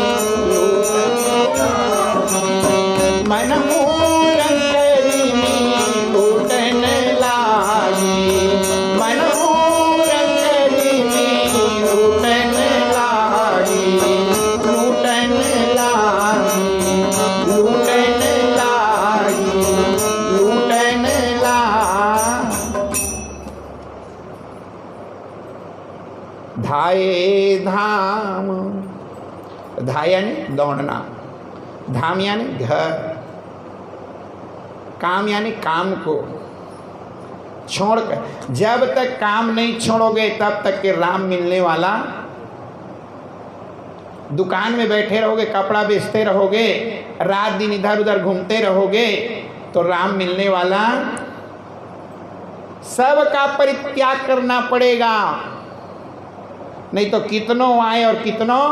मनोरंक जिनी लूटन लागी, मनोरंक जिनी लूटन लागी, लूटन लागी, लूटन लागी, लूटन धाये धाम, धाय यानी दौड़ना, धाम यानी घर, काम यानी काम को, छोड़कर, जब तक काम नहीं छोड़ोगे तब तक के राम मिलने वाला। दुकान में बैठे रहोगे, कपड़ा बेचते रहोगे, रात दिन इधर उधर घूमते रहोगे, तो राम मिलने वाला। सबका परित्याग करना पड़ेगा, नहीं तो कितनों आए और कितनों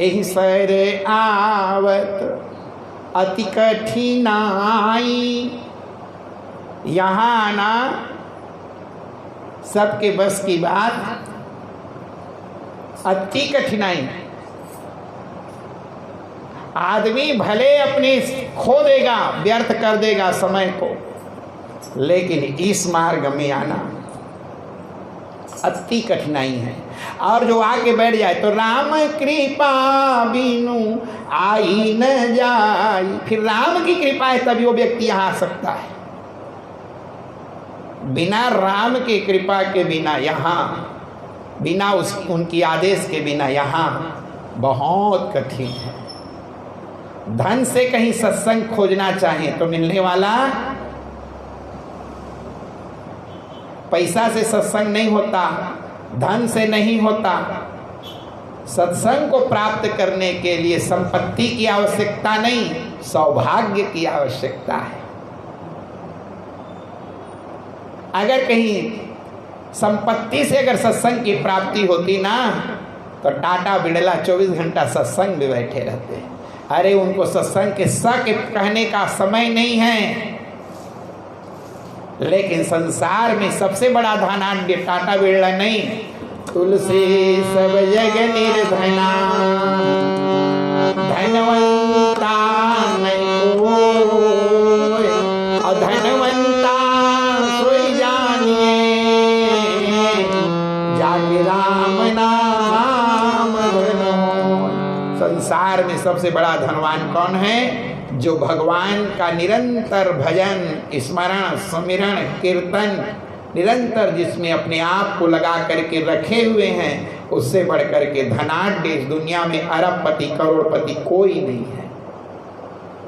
यही सर आवत अति कठिनाई। यहाँ आना सबके बस की बात, अति कठिनाई। आदमी भले अपने खो देगा, व्यर्थ कर देगा समय को, लेकिन इस मार्ग में आना अति कठिनाई है। और जो आके बैठ जाए तो राम कृपा बिनु आई न जाई, फिर राम की कृपा है तभी वो व्यक्ति यहाँ आ सकता है। बिना राम की कृपा के बिना यहाँ, बिना उनकी आदेश के बिना यहाँ बहुत कठिन है। धन से कहीं सत्संग खोजना चाहें तो मिलने वाला, पैसा से सत्संग नहीं होता, धन से नहीं होता। सत्संग को प्राप्त करने के लिए संपत्ति की आवश्यकता नहीं, सौभाग्य की आवश्यकता है। अगर कहीं संपत्ति से अगर सत्संग की प्राप्ति होती ना, तो टाटा बिड़ला 24 घंटा सत्संग में बैठे रहते। अरे उनको सत्संग के सक कहने का समय नहीं है। लेकिन संसार में सबसे बड़ा धनाढ्य टाटा बिड़ला नहीं, तुलसी सब जग निर्धना, धनवंता नहीं कोई, अधनवंता सोई जानिए, जाके राम नाम धनो। संसार में सबसे बड़ा धनवान कौन है? जो भगवान का निरंतर भजन, स्मरण, सुमिरण, कीर्तन निरंतर जिसमें अपने आप को लगा करके रखे हुए हैं, उससे बढ़कर के धनाढ्य इस दुनिया में अरबपति करोड़पति कोई नहीं है।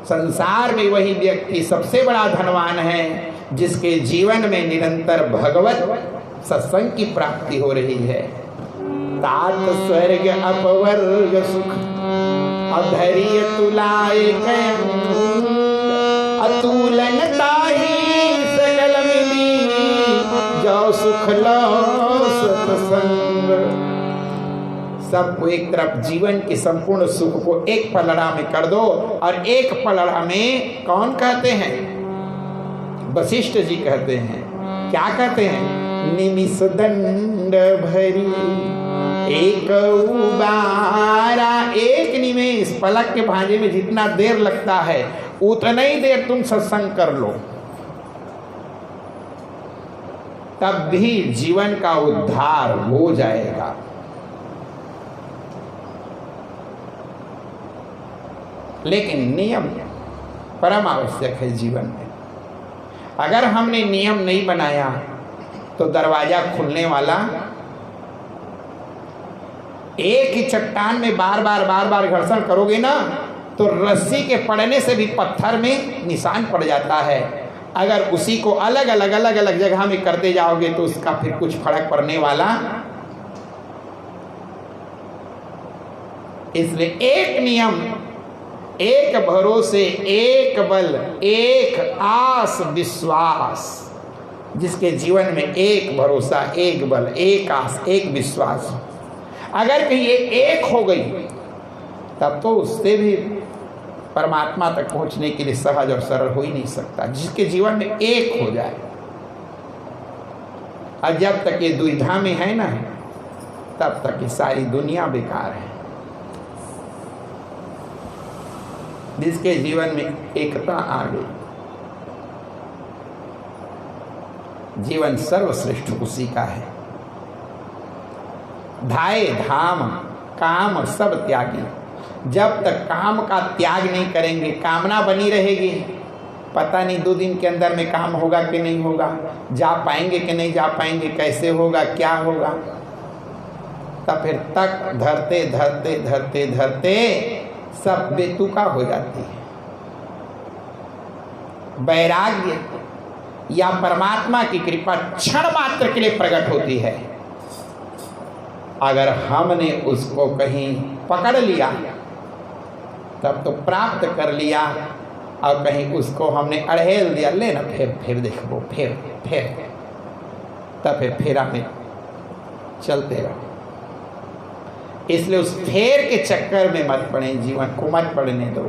संसार में वही व्यक्ति सबसे बड़ा धनवान है जिसके जीवन में निरंतर भगवत सत्संग की प्राप्ति हो रही है। तात स्वर्ग अपवर्ग सुख अधैर्य तुलाए अतुलन ताही सकल मिली, जो सुख लो सत्संग। सबको एक तरफ जीवन के संपूर्ण सुख को एक पलड़ा में कर दो, और एक पलड़ा में कौन कहते हैं? वशिष्ठ जी कहते हैं। क्या कहते हैं? निमिष दंड भरी एक उबारा। एक निमेष पलक के भांजे में जितना देर लगता है उतना ही देर तुम सत्संग कर लो, तब भी जीवन का उद्धार हो जाएगा। लेकिन नियम परम आवश्यक है जीवन में। अगर हमने नियम नहीं बनाया तो दरवाजा खुलने वाला, एक ही चट्टान में बार बार घर्षण करोगे ना, तो रस्सी के पड़ने से भी पत्थर में निशान पड़ जाता है। अगर उसी को अलग अलग जगह में करते जाओगे तो उसका फिर कुछ फर्क पड़ने वाला। इसलिए एक नियम, एक भरोसे, एक बल, एक आस विश्वास। जिसके जीवन में एक भरोसा, एक बल, एक आस, एक विश्वास, अगर कहीं ये एक हो गई तब तो उससे भी परमात्मा तक पहुंचने के लिए सहज और सरल हो ही नहीं सकता। जिसके जीवन में एक हो जाए, और जब तक ये दुविधा में है ना, तब तक ये सारी दुनिया बेकार है। जिसके जीवन में एकता आ गई, जीवन सर्वश्रेष्ठ उसी का है। धाये धाम काम सब त्यागी। जब तक काम का त्याग नहीं करेंगे, कामना बनी रहेगी। पता नहीं 2 दिन के अंदर में काम होगा कि नहीं होगा, जा पाएंगे कि नहीं जा पाएंगे, कैसे होगा, क्या होगा। तब फिर तक धरते धरते धरते धरते सब बेतुका हो जाती है। वैराग्य या परमात्मा की कृपा क्षण मात्र के लिए प्रकट होती है। अगर हमने उसको कहीं पकड़ लिया तब तो प्राप्त कर लिया, और कहीं उसको हमने अड़हेल दिया, ले ना फिर देखो फिर तब फिर फेरा में चलते रहो। इसलिए उस फेर के चक्कर में मत पड़े, जीवन को मत पड़ने दो।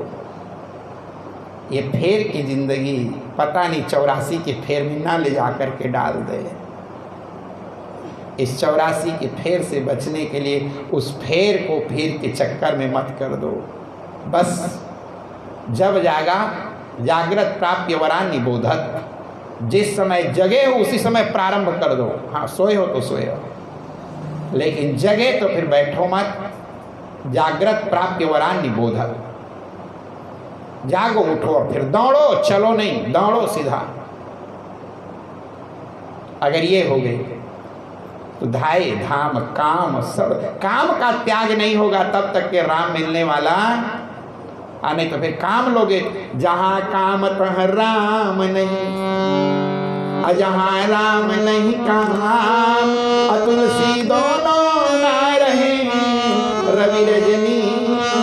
ये फेर की जिंदगी पता नहीं 84 के फेर में ना ले जा कर के डाल दे। इस 84 के फेर से बचने के लिए उस फेर को फेर के चक्कर में मत कर दो। बस जब जागृत प्राप्य वरान निबोधत, जिस समय जगे हो उसी समय प्रारंभ कर दो। हाँ, सोए हो तो सोए हो, लेकिन जगे तो फिर बैठो मत। जागृत प्राप्य वरान निबोधत, जागो उठो और फिर दौड़ो, चलो नहीं, दौड़ो सीधा। अगर ये हो गए तो धाय धाम काम सब, काम का त्याग नहीं होगा तब तक के राम मिलने वाला। नहीं तो फिर काम लोगे, जहां काम तहाँ राम नहीं, जहां राम नहीं काम, तुलसी दोनों ना रहे, रवि रजनी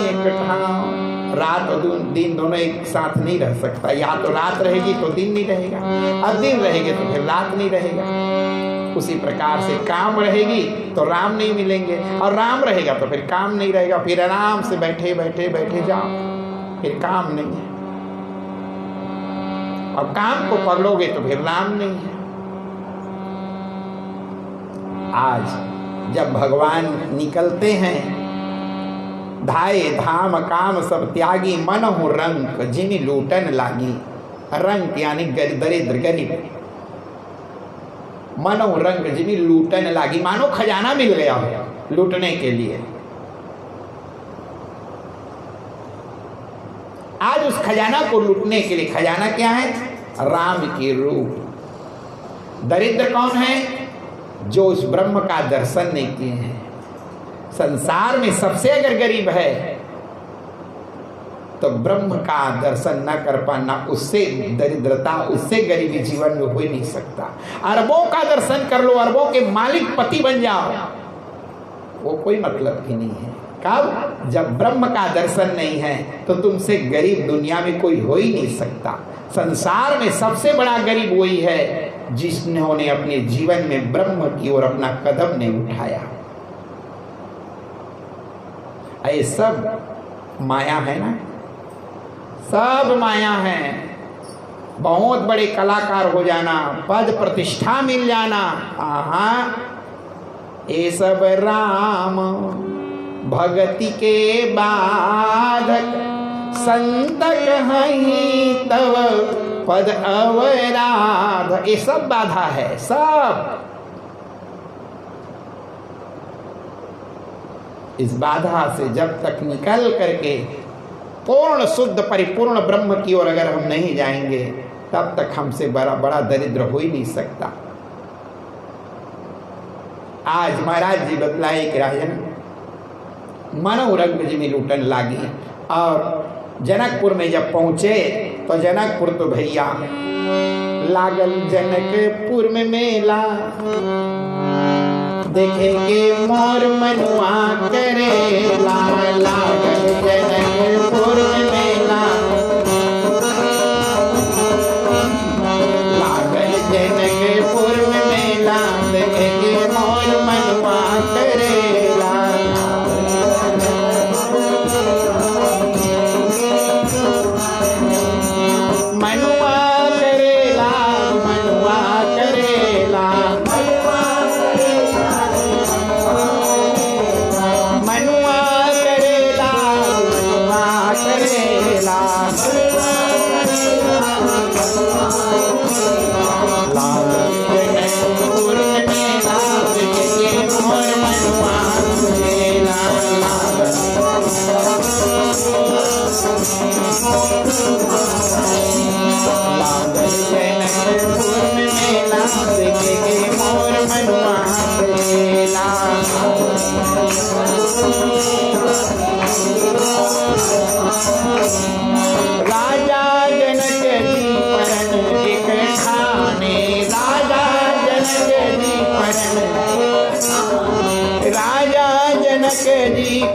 एक ठाम। रात और दिन दोनों एक साथ नहीं रह सकता। या तो रात रहेगी तो दिन नहीं रहेगा, और दिन रहेगी तो फिर रात नहीं रहेगा। उसी प्रकार से काम रहेगी तो राम नहीं मिलेंगे, और राम रहेगा तो फिर काम नहीं रहेगा। फिर आराम से बैठे बैठे बैठे जाओ, फिर काम नहीं है। और काम को पकड़ोगे तो फिर राम नहीं है। आज जब भगवान निकलते हैं, धाय धाम काम सब त्यागी, मन हो रंक जिनी लूटन लागी। रंक यानी दरिद्र गरीब, मन हो रंक जिनी लूटन लागी, मानो खजाना मिल गया हो लूटने के लिए। आज उस खजाना को लूटने के लिए, खजाना क्या है? राम के रूप। दरिद्र कौन है? जो उस ब्रह्म का दर्शन नहीं किए हैं। संसार में सबसे अगर गरीब है तो ब्रह्म का दर्शन न कर पाना, उससे दरिद्रता, उससे गरीबी जीवन में हो ही नहीं सकता। अरबों का दर्शन कर लो, अरबों के मालिक पति बन जाओ, वो कोई मतलब ही नहीं है। कब? जब ब्रह्म का दर्शन नहीं है तो तुमसे गरीब दुनिया में कोई हो ही नहीं सकता। संसार में सबसे बड़ा गरीब वही है जिन्होंने अपने जीवन में ब्रह्म की ओर अपना कदम नहीं उठाया। ये सब माया है ना, सब माया है। बहुत बड़े कलाकार हो जाना, पद प्रतिष्ठा मिल जाना, ये सब राम भगति के बाधक, संतक हई तव पद अवराध। ये सब बाधा है, सब। इस बाधा से जब तक निकल करके पूर्ण शुद्ध परिपूर्ण ब्रह्म की ओर अगर हम नहीं जाएंगे, तब तक हमसे बड़ा दरिद्र हो ही नहीं सकता। आज महाराज जी बतलाए कि राजन मनोरंग जी में लूटन लागी। और जनकपुर में जब पहुंचे तो जनकपुर तो भैया लागल जनकपुर में मेला, देखेंगे मोर मनुआ करेला। लागल जनकपुर में मेला, लागल जनकपुर में मेला, देखेंगे मोर मनुआ करेला। मनुआ करेला, मनुआ करेला, मनुआ करेला,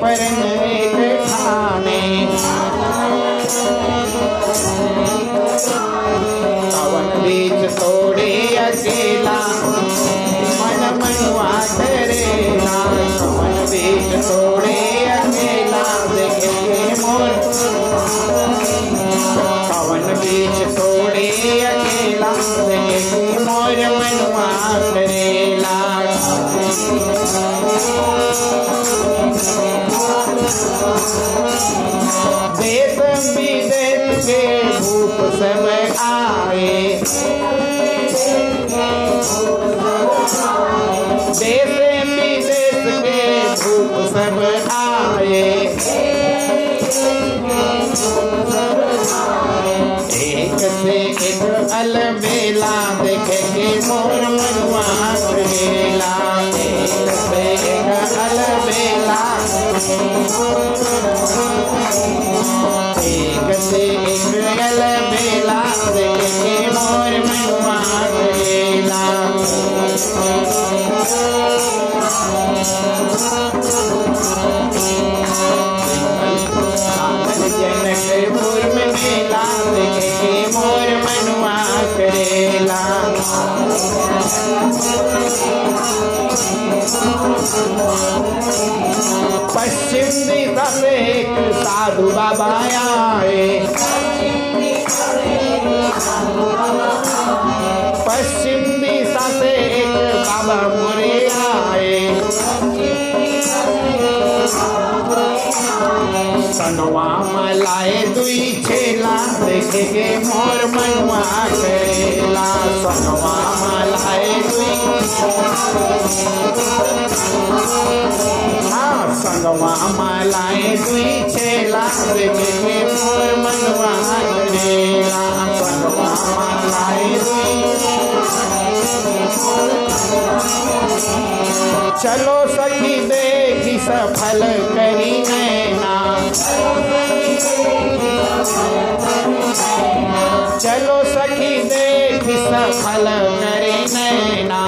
परन एक ठाने कवन बीच तोड़े अकेला मन मनुआ करेला कवन बीच तोड़े अकेला देखे मोर कवन बीच तोड़े अकेला देखे मोर मनुआ करेला देश विदेश के भूप सब आए देश विदेश के भूप सब आए एक से एक अलबेला देखेंगे मोर मनुआ करेला एक से एक अलबेला एक से एक अलबेला देखेंगे मोर मनुआ करेला जनकपुर में मेला देखेंगे मोर मनुआ करेला पश्चिम दिशा से एक साधु बाबा आए पश्चिम दिशा से एक बाबा मोरे आए सनवा मलाए दुई छेला देखेंगे मोर मनुआ करेला सनवा मलाए दुई संगवा मलाए दुई छेला देखेंगे मोर मनुआ करेला संगवा मलाए दुई चलो सखी देखी सफल करी नैना चलो सखी देखी सफल करी नैना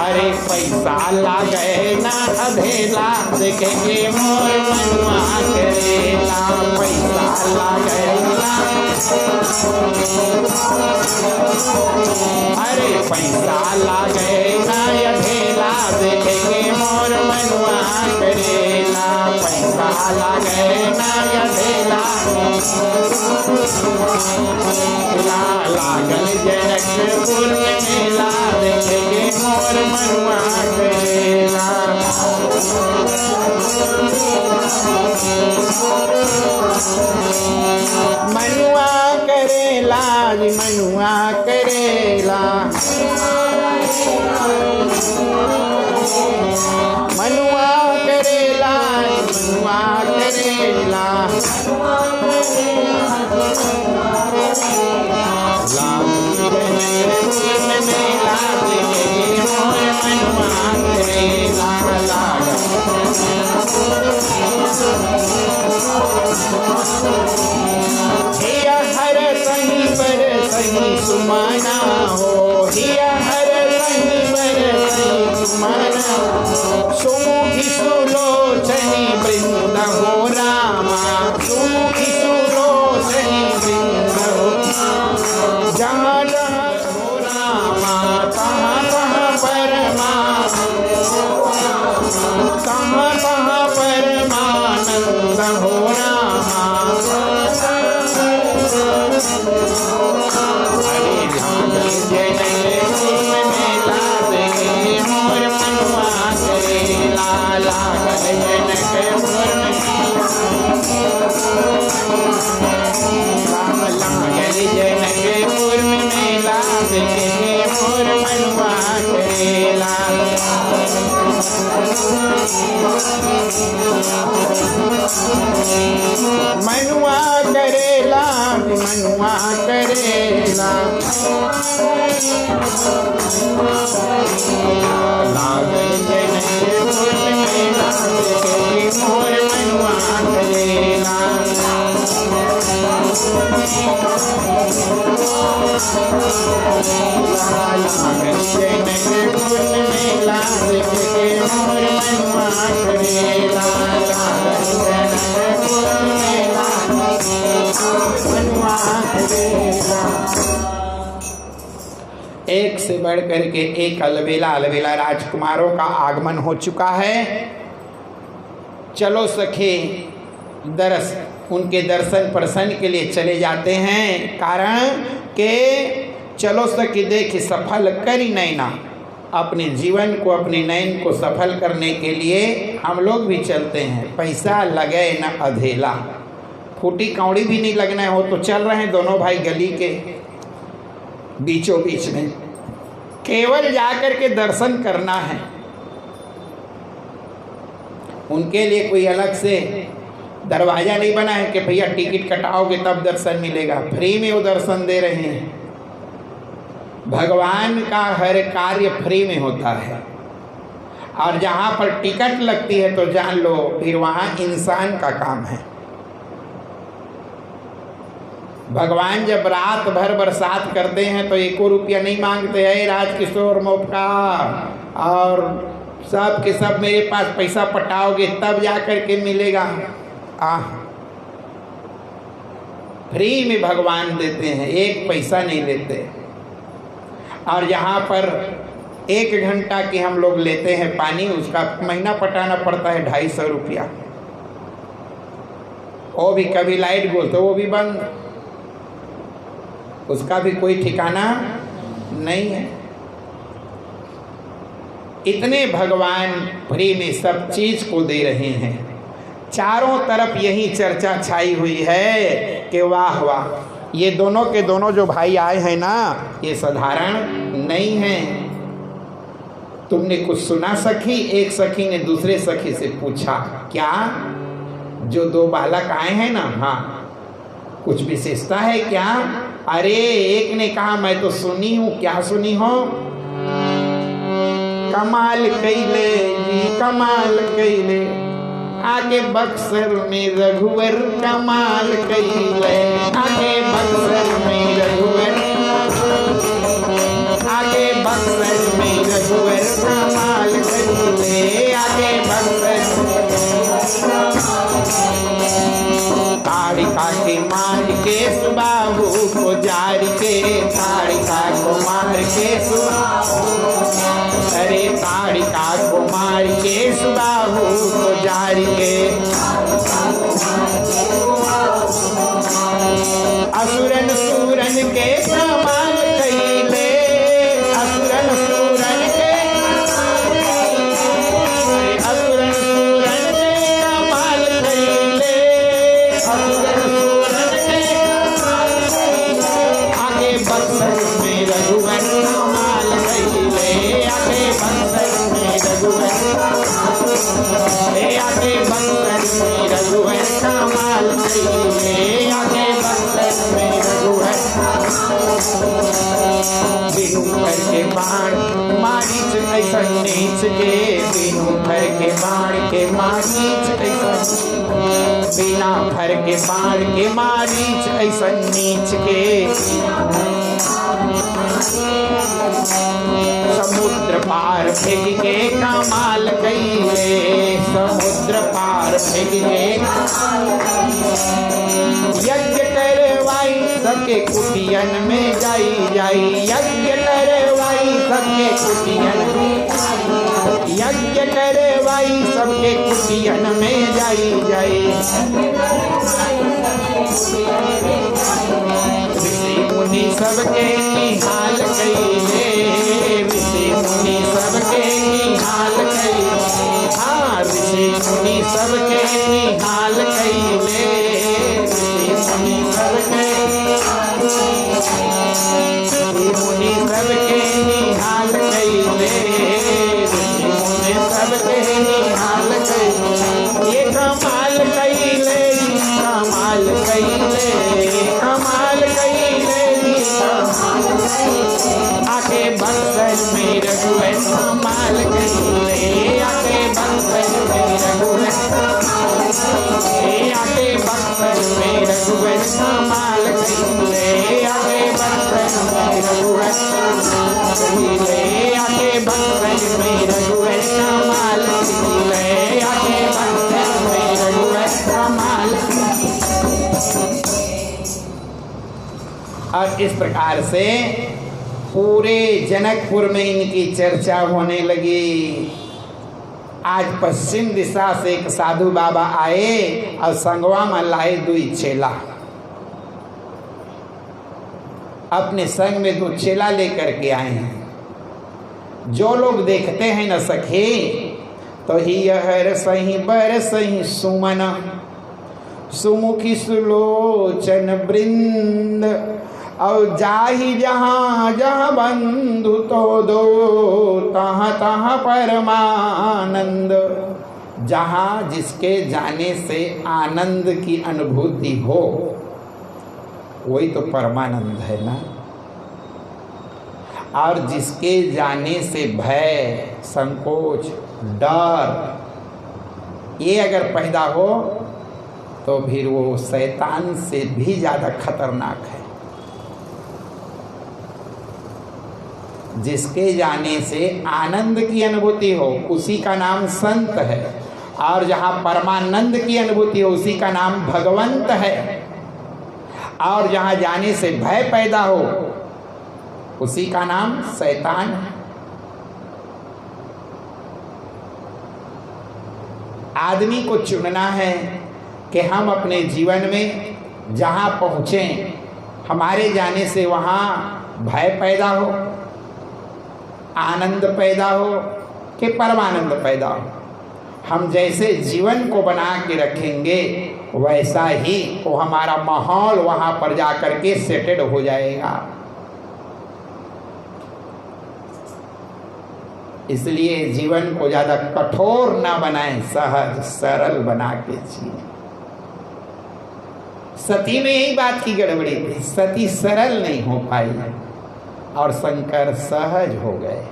अरे पैसा लागे ना अधेला देखेंगे मोर मनुआ करेला पैसा लागे ना अरे पैसा लागे ना अधेला देखेंगे मोर मनुआ करेला पैसा लागे ना अधेला लागल जनकपुर में मेला देखेंगे मोर मनुआ करेला मनुआ करेला मनुआ करेला मनुआ करेला मनुआ करेला मेला देखेंगे मोर मनुआ करेला हिया हर सही पर सही सुमाना हो हिया हर सही पर सही सुमाना सुमुखी सुलोचनी वृंद हो रामा सुमुखी सुलोचनी वृंद हो जहाँ जहाँ हो रामा तहाँ तहाँ परमानंद हो रामा जनकपुर में मेला देखेंगे मोर मनुआ करेला मनुआ करेला मनुआ करेला लागल जनकपुर में मेला देखेंगे मोर मनुआ करेला जनकपुर में मेला देखेंगे मोर मनुआ करेला, मनुआ करेला। एक से बढ़ करके एक अलबेला अलबेला राजकुमारों का आगमन हो चुका है। चलो सखे उनके दर्शन प्रसन्न के लिए चले जाते हैं। कारण के चलो सखी देख सफल करी नैना, अपने जीवन को अपने नयन को सफल करने के लिए हम लोग भी चलते हैं। पैसा लगे न अधेला, फूटी कौड़ी भी नहीं लगना हो तो चल रहे हैं दोनों भाई गली के बीचों बीच में, केवल जाकर के दर्शन करना है। उनके लिए कोई अलग से दरवाजा नहीं बना है कि भैया टिकट कटाओगे तब दर्शन मिलेगा, फ्री में वो दर्शन दे रहे हैं। भगवान का हर कार्य फ्री में होता है, और जहाँ पर टिकट लगती है तो जान लो फिर वहाँ इंसान का काम है। भगवान जब रात भर बरसात करते हैं तो 1 रुपया नहीं मांगते हैं, राजकिशोर मोपका और सब के सब मेरे पास पैसा पटाओगे तब जा कर के मिलेगा। फ्री में भगवान देते हैं, 1 पैसा नहीं लेते। और यहाँ पर 1 घंटा की हम लोग लेते हैं पानी, उसका महीना पटाना पड़ता है 250 रुपया। वो भी कभी लाइट गोल तो वो भी बंद, उसका भी कोई ठिकाना नहीं है। इतने भगवान फ्री में सब चीज को दे रहे हैं। चारों तरफ यही चर्चा छाई हुई है कि वाह वाह, ये दोनों के दोनों जो भाई आए हैं ना, ये साधारण नहीं है। तुमने कुछ सुना सखी? एक सखी ने दूसरे सखी से पूछा, क्या जो 2 बालक आए हैं ना, हाँ कुछ विशेषता है क्या? अरे एक ने कहा मैं तो सुनी हूँ। क्या सुनी हो? कमाल कैले जी कमाल कैले, आगे बक्सर में रघुवर कमाल कैले, आगे बक्सर में रघुवर, आगे बक्सर में रघुवर कमाल कैले, आगे बक्सर ताड़िका के मार के सुबाहु को जार के, ताड़िका को मार के अरे ताड़िका को मार के सुबाहु को जार के, असुरन सूरन के कमाल कैले, असुरन सूरन के, असुरन सूरन के कमाल कैले, असुरन सूरन के आगे बक्सर में रघुवर कमाल कैले, आगे बक्सर में रघुवर, आगे बक्सर में रघुवर कमाल कैले, आगे बक्सर में रघुवर। बिनु भर के बाण मारीच ऐसा नीच के, बिनु भर के बाण के मारीच ऐसा, बिना भर के बाण के मारीच ऐसा नीच के, समुद्र पार फेंक के कमाल कैले, समुद्र पार फेंक के यज्ञ करवाई सबके कुटियन में जाई जाई, यज्ञ करवाई सबके कुटियन में, यज्ञ करवाई सबके कुटियन में जाई जाई, ऋषि मुनि सबके निहाल कैले, ऋषि मुनि सबके निहाल कैले, हाँ ऋषि मुनि सबके निहाल कैले, ऋषि मुनि सबके, ऋषि मुनि सबके निहाल कैले, ऋषि मुनि सबके निहाल कैले, ये कमाल कैले, कमाल कैले, कमाल कैले, आके बक्सर में रघुवर कमाल कैले, आके बक्सर में रघुवर, आके बक्सर में रघुवर कमाल कैले, आके बक्सर में रघुवर कैले, आके बक्सर में रघुवर कमाल अब इस प्रकार से पूरे जनकपुर में इनकी चर्चा होने लगी। आज पश्चिम दिशा से एक साधु बाबा आए और संगवा में लाए 2 चेला। अपने संग में 2 चेला लेकर के आए हैं। जो लोग देखते हैं न सखे तो ही हर सही बर सही सुमन सुमुखी सुलोचन वृंद और जाहि जहाँ जहाँ बंधु तो दो तहाँ तहाँ परमानंद। जहाँ जिसके जाने से आनंद की अनुभूति हो वही तो परमानंद है ना। और जिसके जाने से भय संकोच डर ये अगर पैदा हो तो फिर वो शैतान से भी ज़्यादा खतरनाक है। जिसके जाने से आनंद की अनुभूति हो उसी का नाम संत है, और जहाँ परमानंद की अनुभूति हो उसी का नाम भगवंत है, और जहाँ जाने से भय पैदा हो उसी का नाम शैतान है। आदमी को चुनना है कि हम अपने जीवन में जहाँ पहुँचें हमारे जाने से वहाँ भय पैदा हो, आनंद पैदा हो कि परमानंद पैदा हो। हम जैसे जीवन को बना के रखेंगे वैसा ही वो हमारा माहौल वहाँ पर जा कर के सेटेड हो जाएगा। इसलिए जीवन को ज़्यादा कठोर ना बनाएं, सहज सरल बना के जिए। सती में यही बात की गड़बड़ी थी, सती सरल नहीं हो पाई और शंकर सहज हो गए।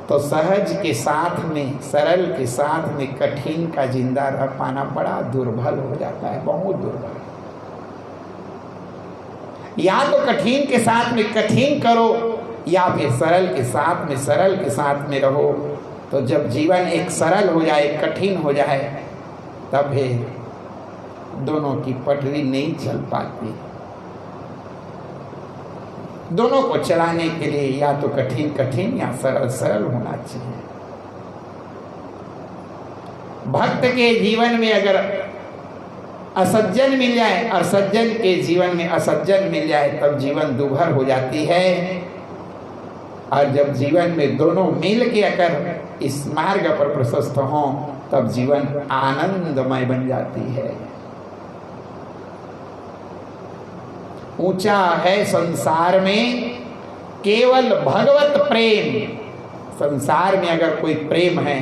तो सहज के साथ में सरल के साथ में कठिन का जिंदा रह पाना बड़ा दुर्बल हो जाता है, बहुत दुर्बल। या तो कठिन के साथ में कठिन करो या फिर सरल के साथ में रहो। तो जब जीवन एक सरल हो जाए कठिन हो जाए तब फिर दोनों की पटरी नहीं चल पाती। दोनों को चलाने के लिए या तो कठिन कठिन या सरल सरल होना चाहिए। भक्त के जीवन में अगर असज्जन मिल जाए और सज्जन के जीवन में असज्जन मिल जाए तब जीवन दुभर हो जाती है। और जब जीवन में दोनों मिल के अगर इस मार्ग पर प्रशस्त हों तब जीवन आनंदमय बन जाती है। ऊंचा है संसार में केवल भगवत प्रेम। संसार में अगर कोई प्रेम है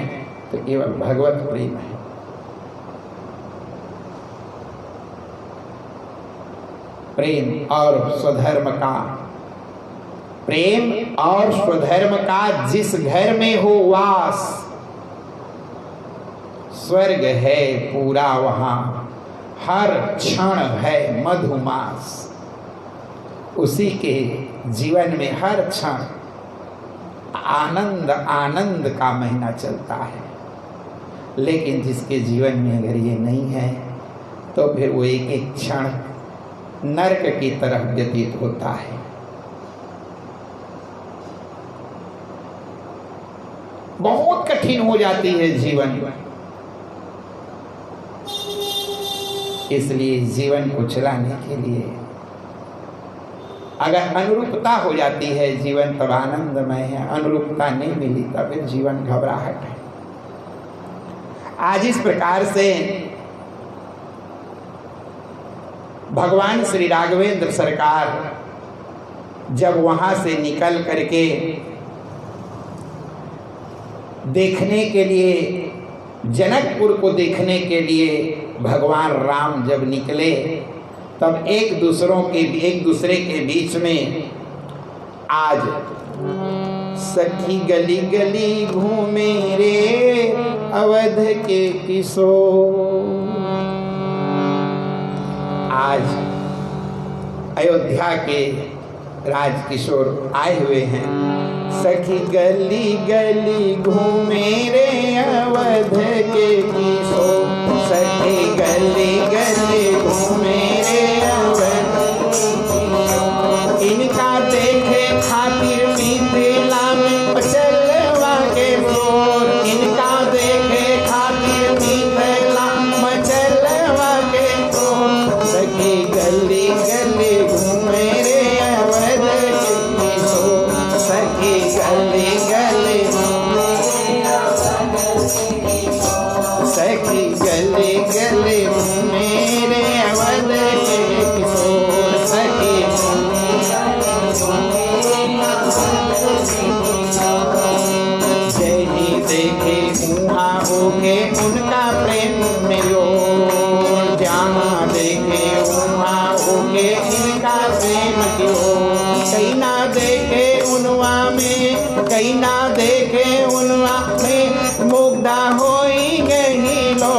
तो केवल भगवत प्रेम है। प्रेम और स्वधर्म का, प्रेम और स्वधर्म का जिस घर में हो वास, स्वर्ग है पूरा वहां, हर क्षण है मधुमास। उसी के जीवन में हर क्षण आनंद आनंद का महीना चलता है। लेकिन जिसके जीवन में अगर ये नहीं है तो फिर वो एक एक क्षण नरक की तरफ व्यतीत होता है। बहुत कठिन हो जाती है जीवन। इसलिए जीवन को चलाने के लिए अगर अनुरूपता हो जाती है जीवन तब आनंदमय है, अनुरूपता नहीं मिली तब फिर जीवन घबराहट है। आज इस प्रकार से भगवान श्री राघवेंद्र सरकार जब वहां से निकल करके देखने के लिए, जनकपुर को देखने के लिए भगवान राम जब निकले तब एक दूसरे के बीच में आज सखी गली गली घूमे रे अवध के किशोर। आज अयोध्या के राजकिशोर आए हुए हैं। सखी गली गली घूमे रे अवध के किशोर, सखी गली गली घूमे रे अवध के किशोर। उनवा में, कई ना देखे उनवा में, मुग्धा होई गई लो।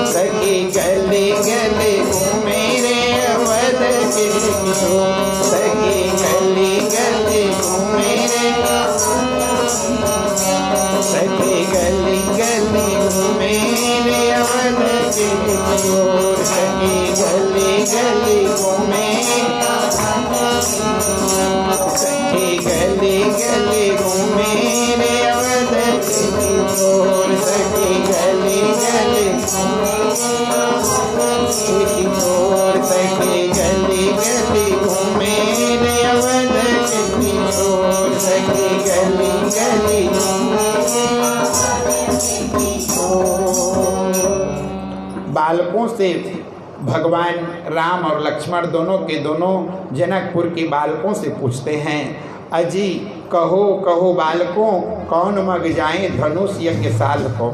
सखी गली गली घूमे रे अवध के किशोर, सखी गली गली घूमे रे, सखी गली गली घूमे रे अवध के किशोर, सखी गली गली घूमे, सखी गली गली घूमे रे अवध के किशोर, सखी गली गली किशोर, सखी गली गली घूमे रे अवध के किशोर, सखी गली गली बालकों से भगवान राम और लक्ष्मण दोनों के दोनों जनकपुर के बालकों से पूछते हैं, अजी कहो कहो बालकों, कौन मग जाए धनुष यज्ञ साल को।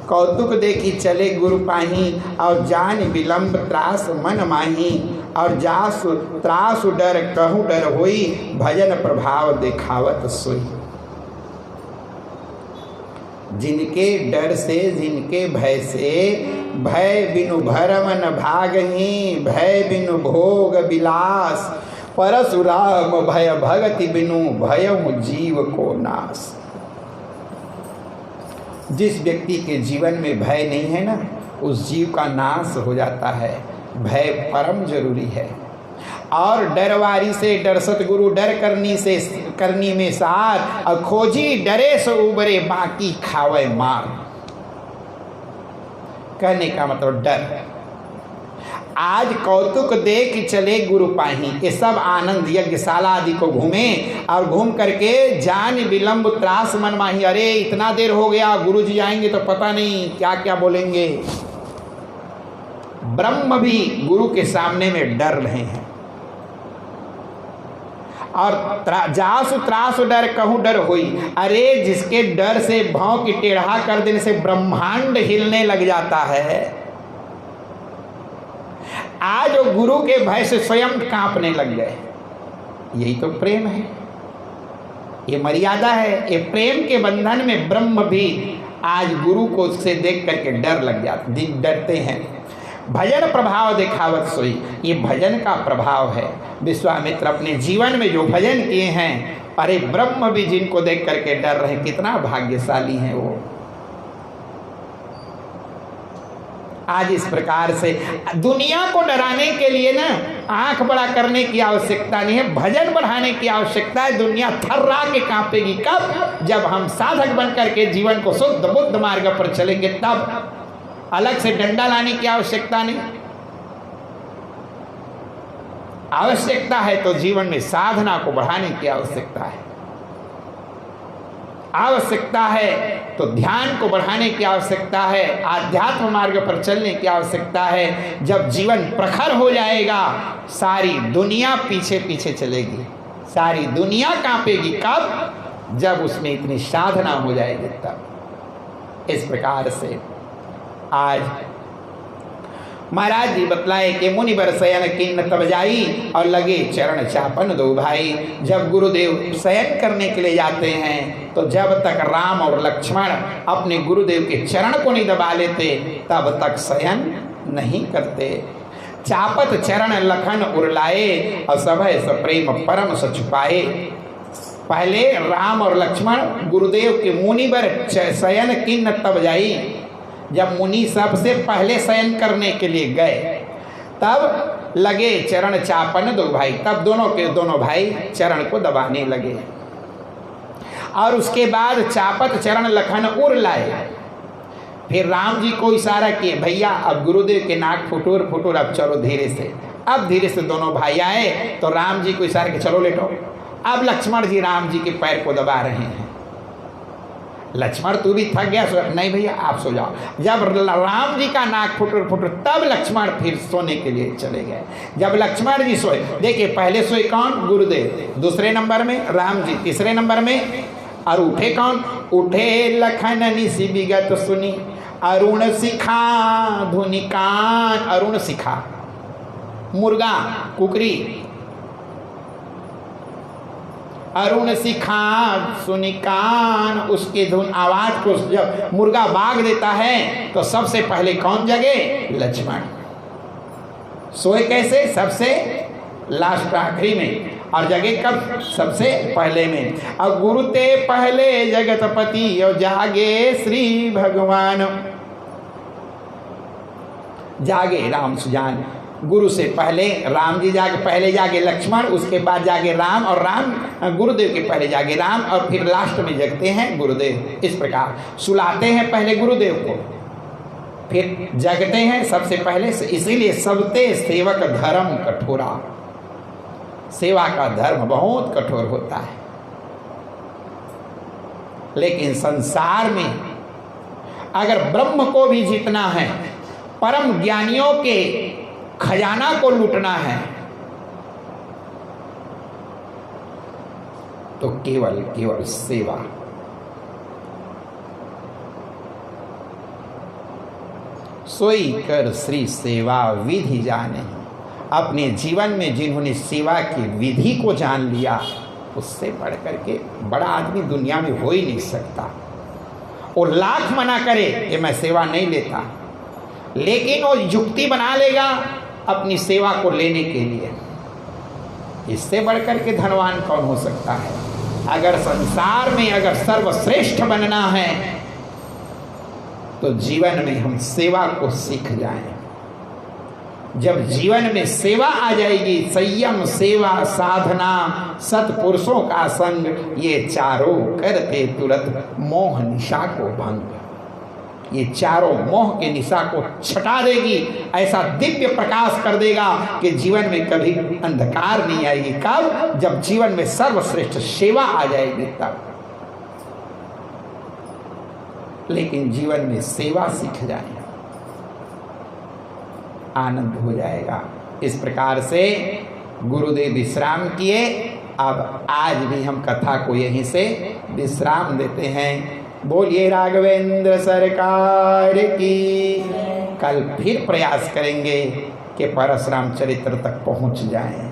कौतुक देखी चले गुरु पाही, और जान विलंब त्रास मन माही, और जासु त्रासु डर कहूँ डर होई, भजन प्रभाव देखावत सोई। जिनके डर से जिनके भय से, भय बिनु भरम न भागही, भय बिनु भोग विलास, परशुराम भय भगति बिनु भयउ जीव को नाश। जिस व्यक्ति के जीवन में भय नहीं है ना, उस जीव का नाश हो जाता है। भय परम जरूरी है। और डरवारी से डर सतगुरु, डर करनी में सार, और खोजी डरे सो उबरे बाकी खावे मार। कहने का मतलब डर। आज कौतुक देख चले गुरु पाही, ये सब आनंद यज्ञशाला आदि को घूमे, और घूम करके जान विलंब त्रास मन माही। अरे इतना देर हो गया, गुरु जी आएंगे तो पता नहीं क्या क्या बोलेंगे। ब्रह्म भी गुरु के सामने में डर रहे हैं। और जासु त्रासु डर कहूँ डर होई। अरे जिसके डर से भाव की टेढ़ा कर देने से ब्रह्मांड हिलने लग जाता है, आज वो गुरु के भय से स्वयं कांपने लग गए। यही तो प्रेम है, ये मर्यादा है। ये प्रेम के बंधन में ब्रह्म भी आज गुरु को से देख करके डर लग जाते, डरते हैं। भजन प्रभाव देखावत सोई, ये भजन का प्रभाव है। विश्वामित्र अपने जीवन में जो भजन किए हैं, अरे ब्रह्म भी जिनको देख करके डर रहे, कितना भाग्यशाली हैं वो। आज इस प्रकार से दुनिया को डराने के लिए ना आंख बड़ा करने की आवश्यकता नहीं है, भजन बढ़ाने की आवश्यकता है। दुनिया थर्रा के कांपेगी कब? जब हम साधक बन करके जीवन को शुद्ध बुद्ध मार्ग पर चलेंगे, तब। अलग से डंडा लाने की आवश्यकता नहीं। आवश्यकता है तो जीवन में साधना को बढ़ाने की आवश्यकता है। आवश्यकता है तो ध्यान को बढ़ाने की आवश्यकता है, आध्यात्म मार्ग पर चलने की आवश्यकता है। जब जीवन प्रखर हो जाएगा, सारी दुनिया पीछे पीछे चलेगी, सारी दुनिया कांपेगी। कब? जब उसमें इतनी साधना हो जाएगी तब। इस प्रकार से आज महाराज जी बतलाए कि मुनिवर शयन किन्न तब जाई, और लगे चरण चापन दो भाई। जब गुरुदेव शयन करने के लिए जाते हैं, तो जब तक राम और लक्ष्मण अपने गुरुदेव के चरण को नहीं दबा लेते, तब तक शयन नहीं करते। चापत चरण लखन उरलाए, और सभय सप्रेम परम स छुपाए। पहले राम और लक्ष्मण गुरुदेव के मुनिवर शयन किन्न तब जाई। जब मुनि सबसे पहले शयन करने के लिए गए, तब लगे चरण चापन दो भाई। तब दोनों के दोनों भाई चरण को दबाने लगे, और उसके बाद चापत चरण लखन उर लाए। फिर राम जी को इशारा किए, भैया अब गुरुदेव के नाक फुटूर फुटूर, अब चलो धीरे से। अब धीरे से दोनों भाई आए, तो राम जी को इशारा किया, चलो लेटो। अब लक्ष्मण जी राम जी के पैर को दबा रहे हैं। लक्ष्मण तू भी थक गया, नहीं भैया आप सो जाओ। जब राम जी का नाक फुटुर फुटुर, तब लक्ष्मण फिर सोने के लिए चले गए। जब लक्ष्मण जी सोए, देखिए पहले सोए कौन? गुरुदेव, दूसरे नंबर में राम जी, तीसरे नंबर में, और उठे कौन? उठे लखन निसी विगत सुनी, अरुण शिखा धुनि कान। अरुण शिखा मुर्गा कुकरी, अरुण शिखा सुनिकान, उसकी धुन आवाज को जब मुर्गा बाग देता है तो सबसे पहले कौन जगे? लक्ष्मण। सोए कैसे? सबसे लास्ट आखिरी में, और जगे कब? सबसे पहले में। अब गुरु ते पहले जगतपति और जागे श्री भगवान। जागे राम सुजान, गुरु से पहले राम जी जागे, पहले जागे लक्ष्मण, उसके बाद जागे राम, और राम गुरुदेव के पहले जागे राम, और फिर लास्ट में जगते हैं गुरुदेव। इस प्रकार सुलाते हैं पहले गुरुदेव को, फिर जगते हैं सबसे पहले से। इसीलिए सबते सेवक धर्म कठोरा, सेवा का धर्म बहुत कठोर होता है। लेकिन संसार में अगर ब्रह्म को भी जीतना है, परम ज्ञानियों के खजाना को लूटना है, तो केवल केवल सेवा। सोई कर श्री सेवा विधि जाने। अपने जीवन में जिन्होंने सेवा की विधि को जान लिया, उससे बढ़ करके बड़ा आदमी दुनिया में हो ही नहीं सकता। वो लाख मना करे कि मैं सेवा नहीं लेता, लेकिन वो युक्ति बना लेगा अपनी सेवा को लेने के लिए। इससे बढ़कर के धनवान कौन हो सकता है? अगर संसार में अगर सर्वश्रेष्ठ बनना है तो जीवन में हम सेवा को सीख जाएं। जब जीवन में सेवा आ जाएगी, संयम, सेवा, साधना, सत्पुरुषों का संग, ये चारों करते तुरंत मोह निशा को भंग। ये चारों मोह के निशा को छटा देगी, ऐसा दिव्य प्रकाश कर देगा कि जीवन में कभी अंधकार नहीं आएगी। कब? जब जीवन में सर्वश्रेष्ठ सेवा आ जाएगी तब। लेकिन जीवन में सेवा सीख जाए, आनंद हो जाएगा। इस प्रकार से गुरुदेव विश्राम किए। अब आज भी हम कथा को यहीं से विश्राम देते हैं। बोलिए राघवेंद्र सरकार की। कल फिर प्रयास करेंगे कि परशुराम चरित्र तक पहुंच जाएं।